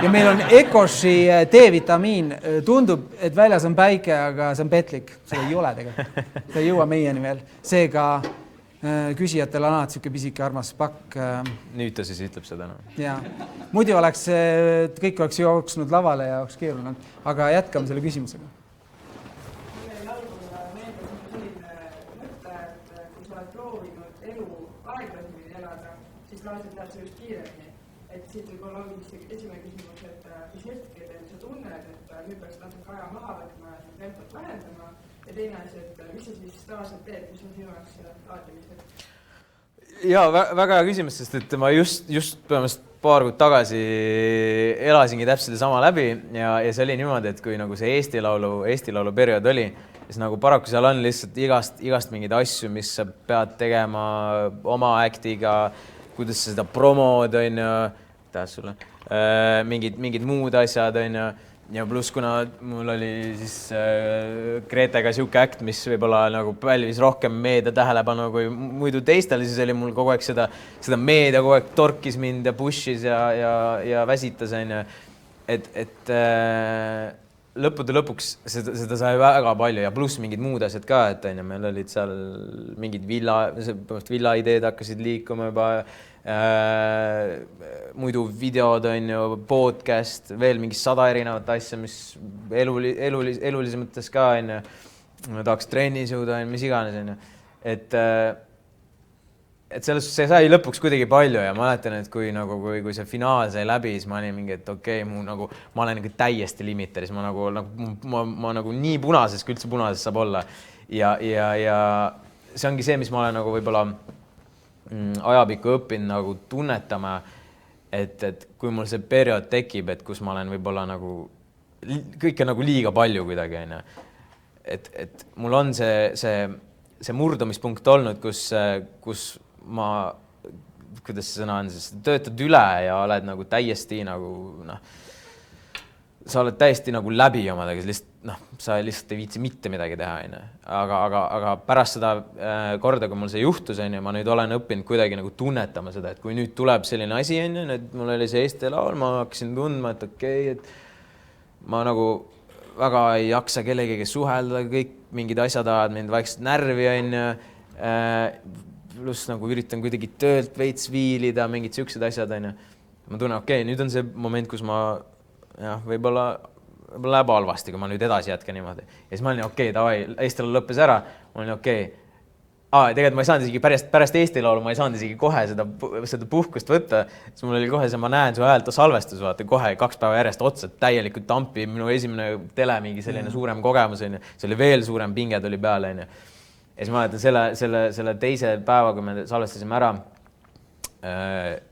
Ja meil on Ecoshi D-vitamiin. Tundub, et väljas on päike, aga see on petlik. Seda ei ole tegelikult. See ei jõua meieni veel. Seega küsijatel on alati siuke pisike armas pakk. Nüüd ta siis ütleb seda. Ja. Muidu oleks, kõik oleks jooksnud lavale ja oleks keerunud. Aga jätkame selle küsimusega. Kui sa oled proovinud elu aeglasemini elada, siis laased läheb sellest kiiremini. Et siit võib olla esimene küsimus, et mis hetkedel sa tunned, et nüüd peaks natuke aja maha võtma ja tempot vähendama ja teine asi, et mis sa siis tavaliselt teed, mis on sinu jaoks aadlemised? Jaa, väga hea küsimus, sest et ma just paar kuud tagasi elasingi täpselt sama läbi ja see oli niimoodi, et kui nagu see Eesti Laulu periood oli, siis nagu paraku seal on lihtsalt igast mingeid asju, mis sa pead tegema oma actiga, kuidas sa seda promod, sulle mingid muud asjad, ja pluss kuna mul oli siis Gretega siuke act, mis võib-olla nagu pälvis rohkem meedia tähelepanu kui muidu teistel, siis oli mul kogu aeg seda meedia kogu aeg torkis mind ja pushis ja väsitas, et lõppude lõpuks seda sai väga palju ja pluss mingid muud asjad ka, et meil olid seal mingid villa ideed hakkasid liikuma juba, muidu videod, podcast, veel mingi 100 erinevat asja, mis elulise mõttes ka, tahaks trennis jõuda, mis iganes, et see sai lõpuks kuidagi palju ja ma mäletan, et kui see finaal sai läbi, siis ma olin mingi, et okei, ma olen täiesti limiteris, ma nagu nii punases, kui üldse punases saab olla ja see ongi see, mis ma olen nagu võib-olla ajapikku õppinud nagu tunnetama, et kui mul see periood tekib, et kus ma olen võib-olla nagu kõike nagu liiga palju kuidagi, et mul on see murdumispunkt olnud, kus ma kuidas see sõna on siis, töötad üle ja oled nagu täiesti nagu sa oled täiesti nagu läbi omadega, sa lihtsalt ei viitsi mitte midagi teha, aga pärast seda korda, kui mul see juhtus, ma nüüd olen õppinud kuidagi nagu tunnetama seda, et kui nüüd tuleb selline asi, et mul oli see Eesti laul, ma hakkasin tundma, et okei, et ma nagu väga ei jaksa kellegagi suhelda, kõik mingid asjad ajavad mind vaikselt närvi, pluss nagu üritan kuidagi töölt veits viilida, mingid siuksed asjad, ma tunnen, okei, nüüd on see moment, kus ma võib-olla läheb halvasti, kui ma nüüd edasi jätkan niimoodi. Ja siis ma olin okei, davai, Eesti laul lõppes ära, ma olin okei. Tegelikult ma ei saanud isegi pärast Eesti laulu, ma ei saanud isegi kohe seda puhkust võtta, siis mul oli kohe see, ma näen su häält salvestus, vaata kohe 2 päeva järjest otsad, täielikult tampi, minu esimene tele, mingi selline suurem kogemus, see oli veel suurem pinge tuli peale. Ja siis ma mäletan selle teise päeva, kui me salvestasime ära,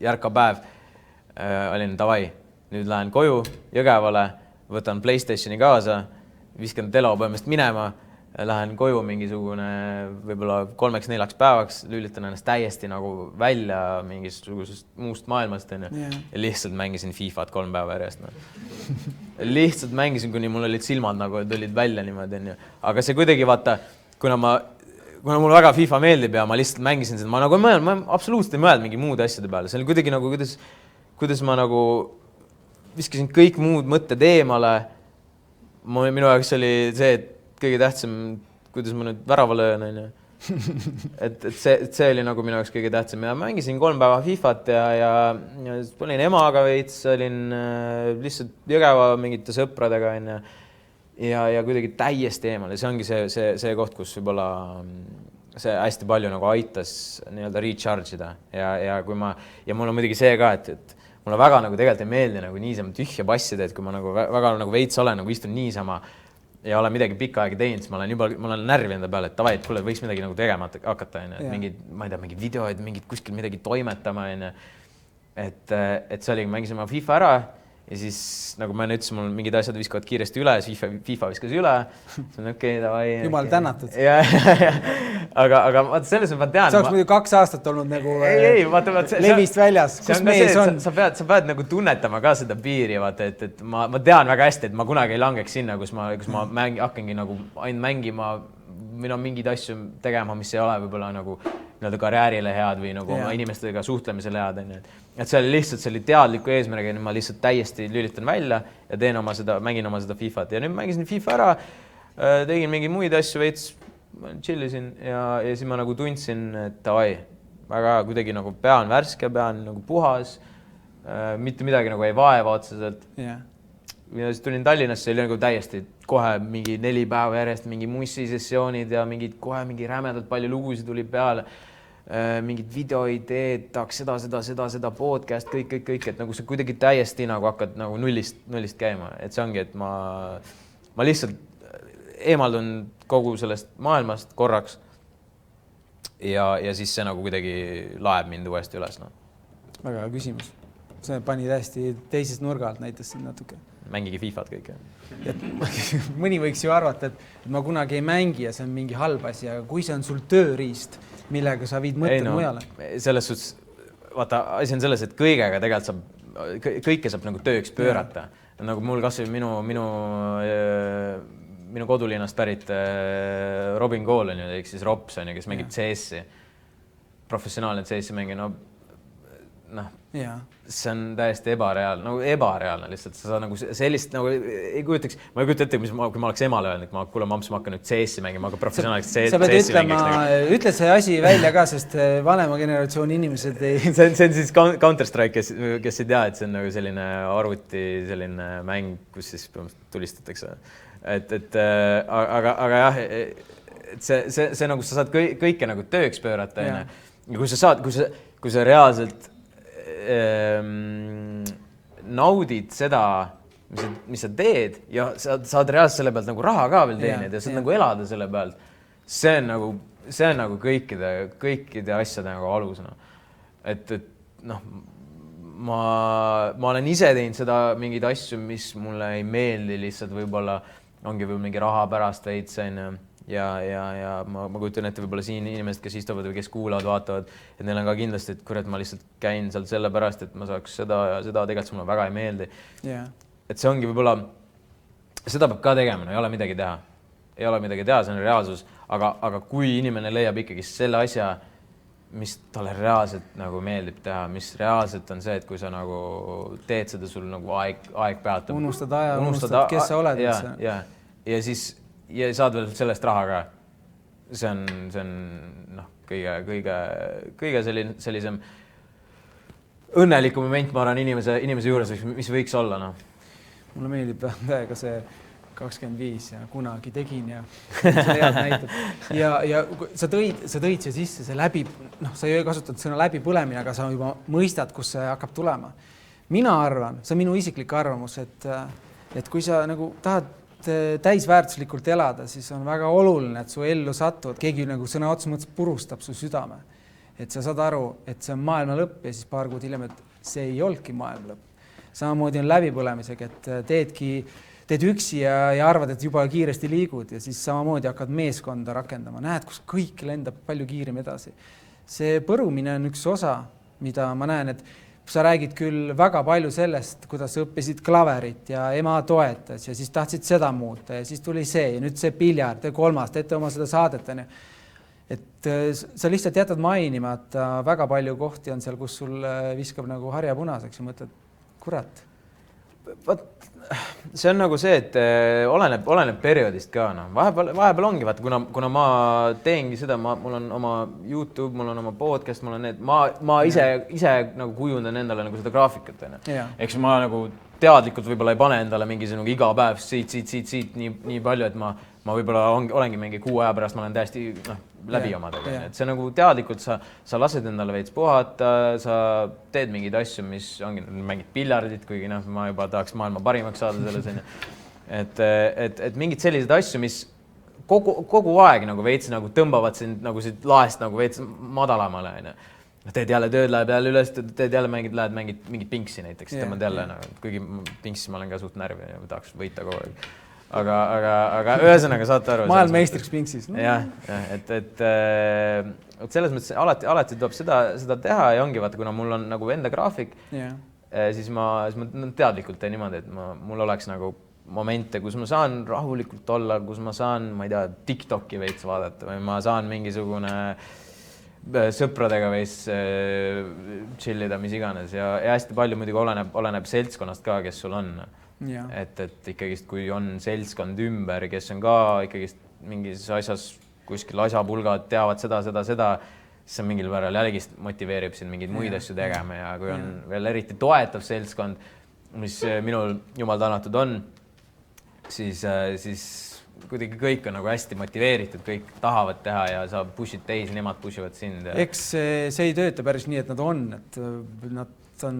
järka päev, olin davai, nüüd lähen koju Jõgevale, võtan PlayStationi kaasa, viskan telo põhimõtteliselt minema, lähen koju mingisugune võib-olla 3-4 päevaks, lülitan ennast täiesti nagu välja mingisugusest muust maailmast ja lihtsalt mängisin FIFAt 3 päeva järjest. Lihtsalt mängisin, kuni mul olid silmad nagu tulid välja niimoodi. Aga see kuidagi vaata, kuna mul väga FIFA meeldib ja ma lihtsalt mängisin seda, ma nagu ma absoluutselt ei mõelnud mingi muude asjade peale. See oli kuidagi nagu, kuidas ma nagu viskasin kõik muud mõtted eemale. Minu jaoks oli see, et kõige tähtsam, kuidas ma nüüd värava löön. Et see oli nagu minu jaoks kõige tähtsam. Ja mängisin 3 päeva FIFAt ja olin emaga veits, olin lihtsalt Jõgeva mingite sõpradega ja kuidagi täiesti eemal. Ja see ongi see koht, kus võib-olla see hästi palju nagu aitas nii-öelda recharge ida. Ja mul on muidugi see ka, et mulle väga nagu tegelikult ei meeldi nagu niisama tühja passida, et kui ma nagu väga nagu veits olen, nagu istun niisama ja olen midagi pikka aega teinud, siis ma olen närvi enda peale, et davai, et kuule, võiks midagi nagu tegema hakata. Mingid, ma ei tea, mingid videoid, mingid kuskil midagi toimetama. Et see oli, mängisime FIFA ära ja siis, nagu ma ütlesin, mul mingid asjad viskavad kiiresti üle, siis FIFA viskas üle. See on okei, davai. Jumal tänatud. Aga vaata, selles ma tean. See oleks muidu 2 aastat olnud nagu levist väljas. Kus mees on? Sa pead nagu tunnetama ka seda piiri, vaata, et ma tean väga hästi, et ma kunagi ei langeks sinna, kus ma hakkangi nagu ainult mängima või mingid asju tegema, mis ei ole võib-olla nagu karjäärile head või nagu oma inimestega suhtlemisele head. Et see oli lihtsalt, see oli teadliku eesmärgi, ma lihtsalt täiesti lülitan välja ja mängin oma seda FIFAt. Ja nüüd mängisin FIFA ära, tegin mingeid muid asju veits, chillisin ja siis ma nagu tundsin, et davai, väga kuidagi nagu pea on värske, pea on nagu puhas, mitte midagi nagu ei vaeva otseselt. Ja siis tulin Tallinnasse, oli nagu täiesti kohe mingi 4 päeva järjest, mingi mussisessioonid ja kohe mingi rämedalt palju lugusid tuli peale, mingid videoideed, tahaks seda podcast, kõik, et nagu see kuidagi täiesti nagu hakkad nagu nullist käima. Et see ongi, et ma lihtsalt eemaldun kogu sellest maailmast korraks ja siis see nagu kuidagi laeb mind uuesti üles. Väga hea küsimus. See pani täiesti teisest nurga alt, näitas siin natuke. Mängigi FIFAt kõik. Mõni võiks ju arvata, et ma kunagi ei mängi ja see on mingi halb asi, aga kui see on sul tööriist, millega sa viid mõtted mujale? Selles suhtes, vaata, asi on selles, et kõigega tegelikult kõike saab nagu tööks pöörata. Nagu mul kas või minu kodulinnast pärit Robin Kool on ju, ehk siis Rops on ju, kes mängib CS-i, professionaalne CS-i mängi, see on täiesti ebareaalne lihtsalt. Sa nagu sellist nagu ei kujutaks, ma ei kujuta ette, kui ma oleks emale öelnud, et kuule, mamps, ma hakkan nüüd CS-i mängima, aga professionaaliks CS-i mängiks. Ütle see asi välja ka, sest vanema generatsiooni inimesed ei... See on siis Counter-Strike, kes ei tea, et see on nagu selline arvuti selline mäng, kus siis tulistatakse. Aga jah, see nagu sa saad kõike nagu tööks pöörata. Ja kui sa reaalselt naudid seda, mis sa teed ja saad reaalselt selle pealt nagu raha ka veel teenida ja saad nagu elada selle pealt. See on nagu kõikide asjade nagu alus. Et ma olen ise teinud seda mingeid asju, mis mulle ei meeldi lihtsalt võib-olla ongi mingi raha pärast veits. ja ma kujutan ette võib-olla siin inimesed, kes istuvad või kes kuulavad, vaatavad, et neil on ka kindlasti, et kurat, ma lihtsalt käin seal sellepärast, et ma saaks seda ja seda, tegelikult mulle väga ei meeldi. Et see ongi võib-olla, seda peab ka tegema, no ei ole midagi teha. Ei ole midagi teha, see on reaalsus, aga kui inimene leiab ikkagi selle asja, mis talle reaalselt nagu meeldib teha, mis reaalselt on see, et kui sa nagu teed seda, sul nagu aeg peatab. Unustad aja, unustad, kes sa oled. Ja siis saad veel sellest raha ka. See on noh, kõige sellisem õnneliku moment, ma arvan, inimese juures, mis võiks olla. No. Mulle meeldib täiega see 25 ja kunagi tegin ja see head näitab. Ja sa tõid siia sisse see läbi, noh, sa ei kasutanud sõna läbi põlemine, aga sa juba mõistad, kus see hakkab tulema. Mina arvan, see on minu isiklik arvamus, et kui sa nagu tahad täisväärtuslikult elada, siis on väga oluline, et su ellu satud. Keegi nagu sõna otsa mõttes purustab su südame. Et sa saad aru, et see on maailma lõpp ja siis paar kuud hiljem, et see ei olnudki maailma lõpp. Samamoodi on läbipõlemisega, et teed üksi ja arvad, et juba kiiresti liigud ja siis samamoodi hakkad meeskonda rakendama. Näed, kus kõik lendab palju kiirem edasi. See põrumine on üks osa, mida ma näen, et sa räägid küll väga palju sellest, kuidas õppisid klaverit ja ema toetas ja siis tahtsid seda muuta ja siis tuli see ja nüüd see piljard ja kolmas, teete oma seda saadet. Et sa lihtsalt jätad mainimata, väga palju kohti on seal, kus sul viskab nagu harja punaseks ja mõtled, kurat. See on nagu see, et oleneb perioodist ka. No. Vahepeal ongi, vaata, kuna ma teengi seda, mul on oma YouTube, mul on oma podcast, mul on need, ma ise nagu kujundan endale nagu seda graafikat. Eks ma nagu teadlikult võib-olla ei pane endale mingi nagu iga päev siit nii palju, et ma võib-olla olengi mingi 6 aja pärast, ma olen täiesti läbi omadega. Et see nagu teadlikult, sa lased endale veits puhata, sa teed mingeid asju, mis ongi mingid piljardid, kuigi ma juba tahaks maailma parimaks saada selles. Et mingid sellised asju, mis kogu aeg nagu veits nagu tõmbavad sind nagu siit laest nagu veits madalamale. Teed jälle tööd, läheb jälle üles, teed jälle lähed mingid pinksi näiteks, tõmbad jälle, kuigi pinksi ma olen ka suht närvi ja tahaks võita kogu aeg. Aga ühesõnaga saate aru. Maailmeistriks pinksis. Jah, et selles mõttes alati tuleb seda teha ja ongi, vaata, kuna mul on nagu enda graafik, siis ma teadlikult teen niimoodi, et mul oleks nagu momente, kus ma saan rahulikult olla, kus ma saan, ma ei tea, TikToki veits vaadata või ma saan mingisugune sõpradega veits chillida, mis iganes ja hästi palju muidugi oleneb seltskonnast ka, kes sul on. Et ikkagist, kui on seltskond ümber, kes on ka ikkagist mingis asjas kuskil asjapulgad, teavad seda, siis see mingil määral jälgist motiveerib sind mingeid muid asju tegema ja kui on veel eriti toetav seltskond, mis minul jumal tänatud on, siis kuidagi kõik on nagu hästi motiveeritud, kõik tahavad teha ja sa pushid teisi, nemad pushivad sind. Eks see ei tööta päris nii, et nad on,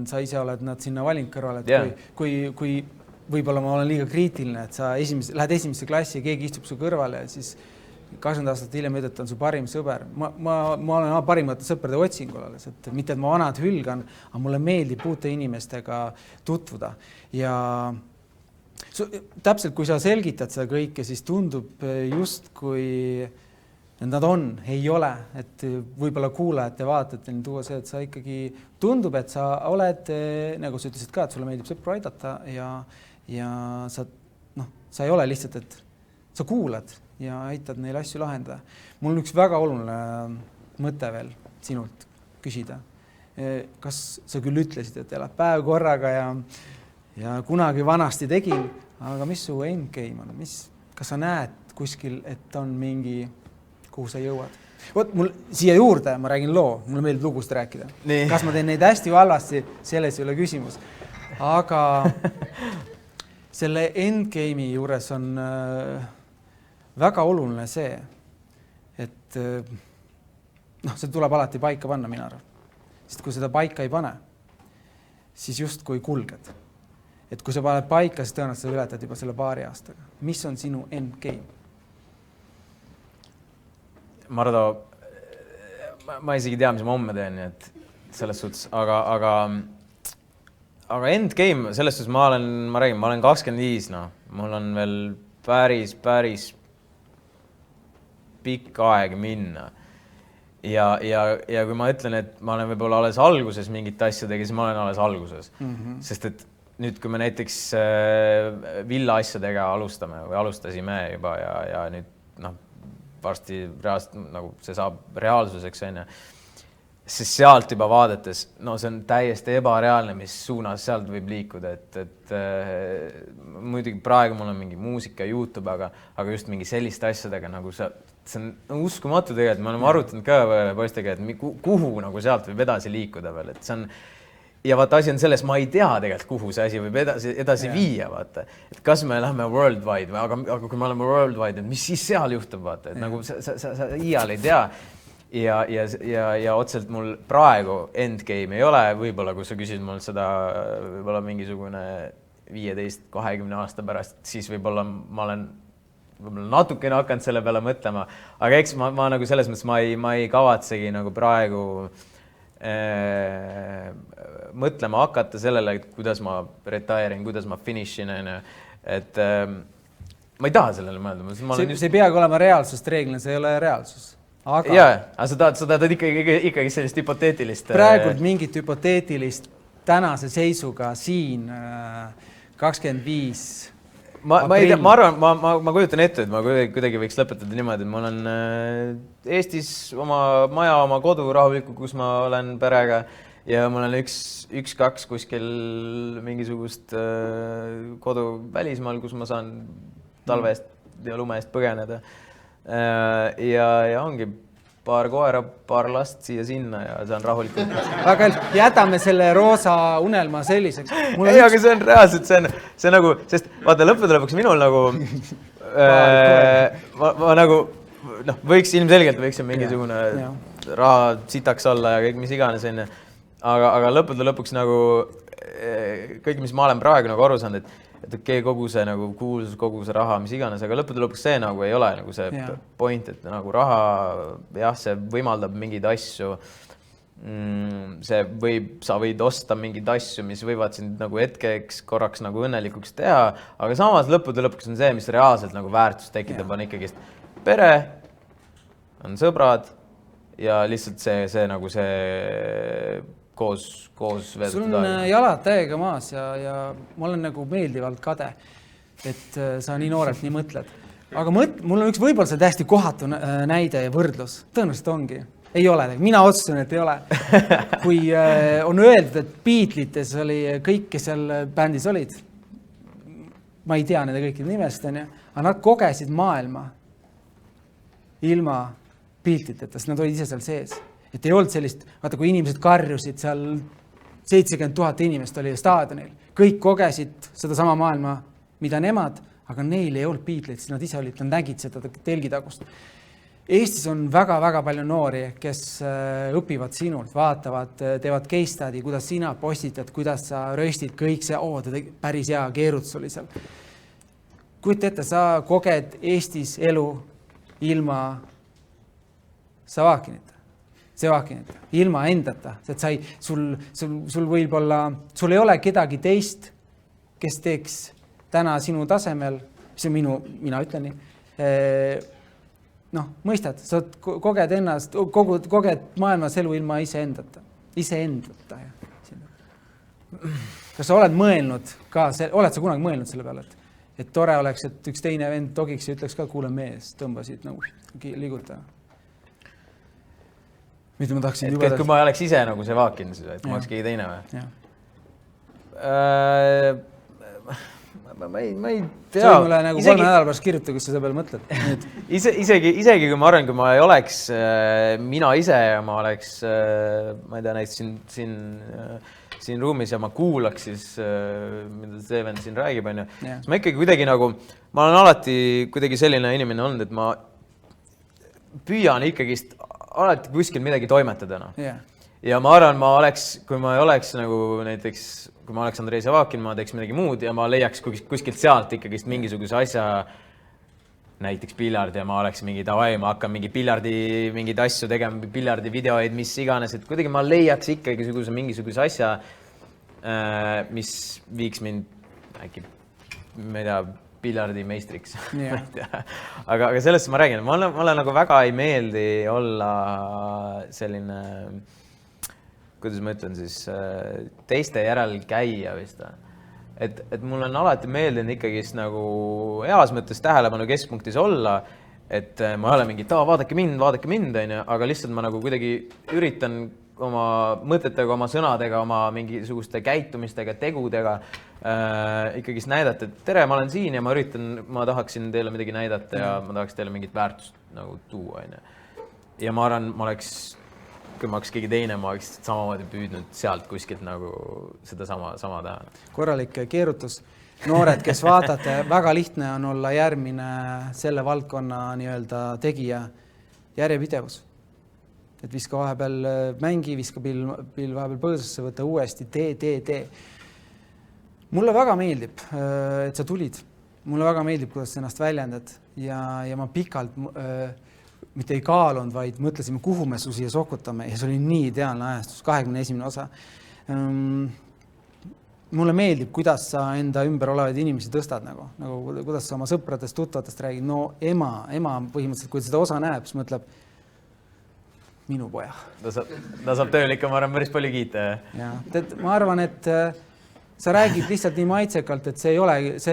sa ise oled nad sinna valinud kõrval, et kui võib-olla ma olen liiga kriitiline, et sa lähed esimesse klassi ja keegi istub su kõrvale ja siis 20 aastat hiljem ütled, et on su parim sõber. Ma olen parimate sõprade otsingul alles, et mitte, et ma vanad hülgan, aga mulle meeldib uute inimestega tutvuda. Ja täpselt, kui sa selgitad seda kõike, siis tundub just kui nad ei ole, et võib-olla kuulajate vaatajateni tuua see, et sa ikkagi tundub, et sa oled, nagu sa ütlesid ka, et sulle meeldib sõpru aidata ja sa ei ole lihtsalt, et sa kuulad ja aitad neil asju lahendada. Mul on üks väga oluline mõte veel sinult küsida. Kas sa küll ütlesid, et elad päev korraga ja kunagi vanasti tegin, aga mis su endgame on? Kas sa näed kuskil, et on mingi, kuhu sa jõuad? Vot mul siia juurde, ma räägin loo, mulle meeldib lugust rääkida. Nii. Kas ma teen neid hästi vallasti, selles ei ole küsimus. Aga selle endgame'i juures on väga oluline see, et see tuleb alati paika panna, mina arvan. Sest kui seda paika ei pane, siis just kui kulged. Et kui sa paned paika, siis tõenäoliselt sa ületad juba selle paari aastaga. Mis on sinu endgame? Mardo, ma isegi tea, mis ma homme teen, et selles suhtes, aga endgame, selles suhtes ma olen 25, mul on veel päris pikk aeg minna. Ja kui ma ütlen, et ma olen võib-olla alles alguses mingite asjadega, siis ma olen alles alguses. Sest et nüüd, kui me näiteks villa asjadega alustame või alustasime juba ja nüüd varsti nagu see saab reaalsuseks, siis sealt juba vaadates, see on täiesti ebareaalne, mis suunas sealt võib liikuda, et muidugi praegu mul on mingi muusika YouTube, aga just mingi selliste asjadega nagu see on uskumatu tegelikult, me oleme arutanud ka poistega, et kuhu nagu sealt võib edasi liikuda veel, et see on ja vaata, asi on selles, ma ei tea tegelikult, kuhu see asi võib edasi viia, vaata. Et kas me lähme worldwide, aga kui me oleme worldwide, mis siis seal juhtub, vaata, et nagu sa iial ei tea. Ja otseselt mul praegu endgame ei ole, võib-olla kui sa küsid mul seda võib-olla mingisugune 15-20 aasta pärast, siis võib-olla ma olen natukene hakanud selle peale mõtlema, aga eks ma nagu selles mõttes ma ei kavatsegi nagu praegu mõtlema hakata sellele, kuidas ma retairin, kuidas ma finishin, et ma ei taha sellele mõelda. See ei peagi olema reaalsust, reeglina see ei ole reaalsus. Aga sa tahad ikkagi sellist hüpoteetilist... Praegult mingit hüpoteetilist tänase seisuga siin 25 Ma arvan, ma kujutan ette, et ma kuidagi võiks lõpetada niimoodi, et ma olen Eestis oma maja, oma kodu rahuliku, kus ma olen perega ja mul on üks-kaks kuskil mingisugust kodu välismaal, kus ma saan talvest ja lume eest põgeneda. Ja ongi paar koera, paar last siia-sinna ja saan rahulikult. Väga jätame selle roosa unelma selliseks. Aga see on reaalselt, see nagu, sest vaata lõppude lõpuks minul nagu, ma nagu, ilmselgelt võiks mingisugune raha sitaks olla ja kõik mis iganes enne. Aga lõppude lõpuks nagu kõik, mis ma olen praegu nagu aru saanud, et okei, kogu see nagu kuulsus, kogu see raha, mis iganes, aga lõppude lõpuks see nagu ei ole nagu see point, et nagu raha, jah, see võimaldab mingeid asju, sa võid osta mingeid asju, mis võivad sind nagu hetkeks korraks nagu õnnelikuks teha, aga samas lõppude lõpuks on see, mis reaalselt nagu väärtus tekitab, on ikkagist pere, on sõbrad ja lihtsalt see nagu see koos sul on jalad täiega maas ja ma olen nagu meeldivalt kade, et sa nii noorelt nii mõtled. Aga mul on üks võib-olla see täiesti kohatu näide ja võrdlus. Tõenäoliselt ongi. Ei ole. Mina otsusen, et ei ole. Kui on öeldud, et Beatletes oli kõik, kes seal bändis olid, ma ei tea nende kõikide nimest, aga nad kogesid maailma ilma Beatleteta, sest nad olid ise seal sees. Et ei olnud sellist, vaata kui inimesed karjusid, seal 70 000 inimest oli staadionil. Kõik kogesid seda sama maailma, mida nemad, aga neil ei olnud Beatles, nad ise olid, nad nägid seda telgitagust. Eestis on väga-väga palju noori, kes õpivad sinult, vaatavad, teevad case study, kuidas sina postitad, kuidas sa röstid kõik see, päris hea keerutus oli seal. Kuid ette, sa koged Eestis elu ilma Savakinita. Ilma endata, et sul võib olla, sul ei ole kedagi teist, kes teeks täna sinu tasemel, see on mina ütlen nii, mõistad, sa koged ennast, koged maailmas elu ilma iseendata. Kas sa oled mõelnud ka, oled sa kunagi mõelnud selle peale, et tore oleks, et üks teine vend togiks ja ütleks ka, kuule mees, tõmbasid nagu liiguta. Mida ma tahaksin et kui ma oleks ise nagu see Vaakin, et ma oleks keegi teine või? Ma ei tea. See mulle nagu 3 nädala pärast kirjuta, kus sa selle peale mõtled. Isegi kui ma arvan, kui ma ei oleks mina ise ja ma oleks, ma ei tea, näiteks siin ruumis ja ma kuulaks siis, mida Steven siin räägib, siis ma ikkagi kuidagi nagu, ma olen alati kuidagi selline inimene olnud, et ma püüan ikkagist alati kuskil midagi toimetada. Ja ma arvan, kui ma ei oleks nagu näiteks, kui ma oleks Andrei Savakin, ma teeks midagi muud ja ma leiaks kuskilt sealt ikkagist mingisuguse asja, näiteks piljardi ja ma oleks mingi davai, ma hakkan mingeid asju tegema, piljardi videoid, mis iganes, et kuidagi ma leiaks ikkagi mingisuguse asja, mis viiks mind äkki, ma ei tea, piljardimeistriks Yeah. aga sellest ma räägin, mulle nagu väga ei meeldi olla selline, kuidas ma ütlen siis, teiste järel käia vist. Et mul on alati meeldinud ikkagist nagu heas mõttes tähelepanu keskpunktis olla, et ma ei ole mingi, vaadake mind, onju, aga lihtsalt ma nagu kuidagi üritan oma mõtetega, oma sõnadega, oma mingisuguste käitumistega, tegudega ikkagist näidata, et tere, ma olen siin ja ma tahaksin teile midagi näidata ja ma tahaks teile mingit väärtust nagu tuua, onju. Ja ma arvan, kui ma oleks keegi teine, ma oleks samamoodi püüdnud sealt kuskilt nagu seda sama teha. Korralik keerutus. Noored, kes vaatate, väga lihtne on olla järgmine selle valdkonna nii-öelda tegija, järjepidevus. Et viska vahepeal mängi, viska pill vahepeal põõsasse, võtta uuesti, tee. Mulle väga meeldib, et sa tulid. Mulle väga meeldib, kuidas sa ennast väljendad ja ma pikalt mitte ei kaalunud, vaid mõtlesime, kuhu me su siia sokutame ja see oli nii ideaalne ajastus, 21. osa. Mulle meeldib, kuidas sa enda ümber olevaid inimesi tõstad, nagu kuidas sa oma sõpradest, tuttavatest räägid. No ema põhimõtteliselt, kui seda osa näeb, siis mõtleb minu poja. Ta saab tööl ikka, ma arvan, päris palju kiita. Ja, ma arvan, et sa räägid lihtsalt nii maitsekalt, et see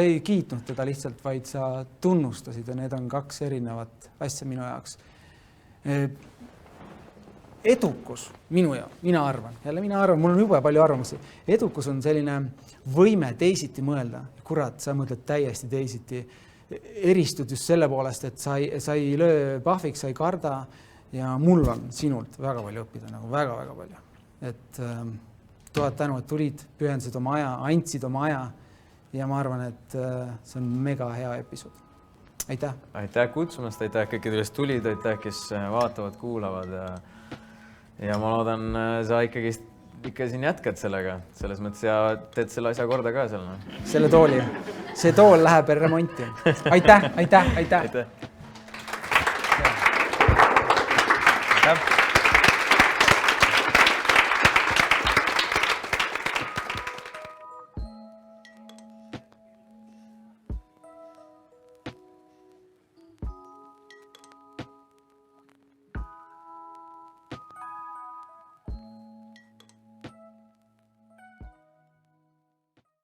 ei kiitnud teda lihtsalt, vaid sa tunnustasid ja need on kaks erinevat asja minu jaoks. Edukus mina arvan, mul on jube palju arvamusi. Edukus on selline võime teisiti mõelda. Kurat, sa mõtled täiesti teisiti. Eristud just selle poolest, et sa ei löö pahviks, sa ei karda ja mul on sinult väga palju õppida, nagu väga-väga palju. Et tuhat tänu, et tulid, pühendasid oma aja, andsid oma aja ja ma arvan, et see on mega hea episood. Aitäh! Aitäh kutsumast, aitäh kõikidele, kes tulid, aitäh, kes vaatavad, kuulavad ja ma loodan, sa ikka siin jätkad sellega, selles mõttes ja teed selle asja korda ka seal. Selle tooli. See tool läheb remonti. Aitäh! Aitäh!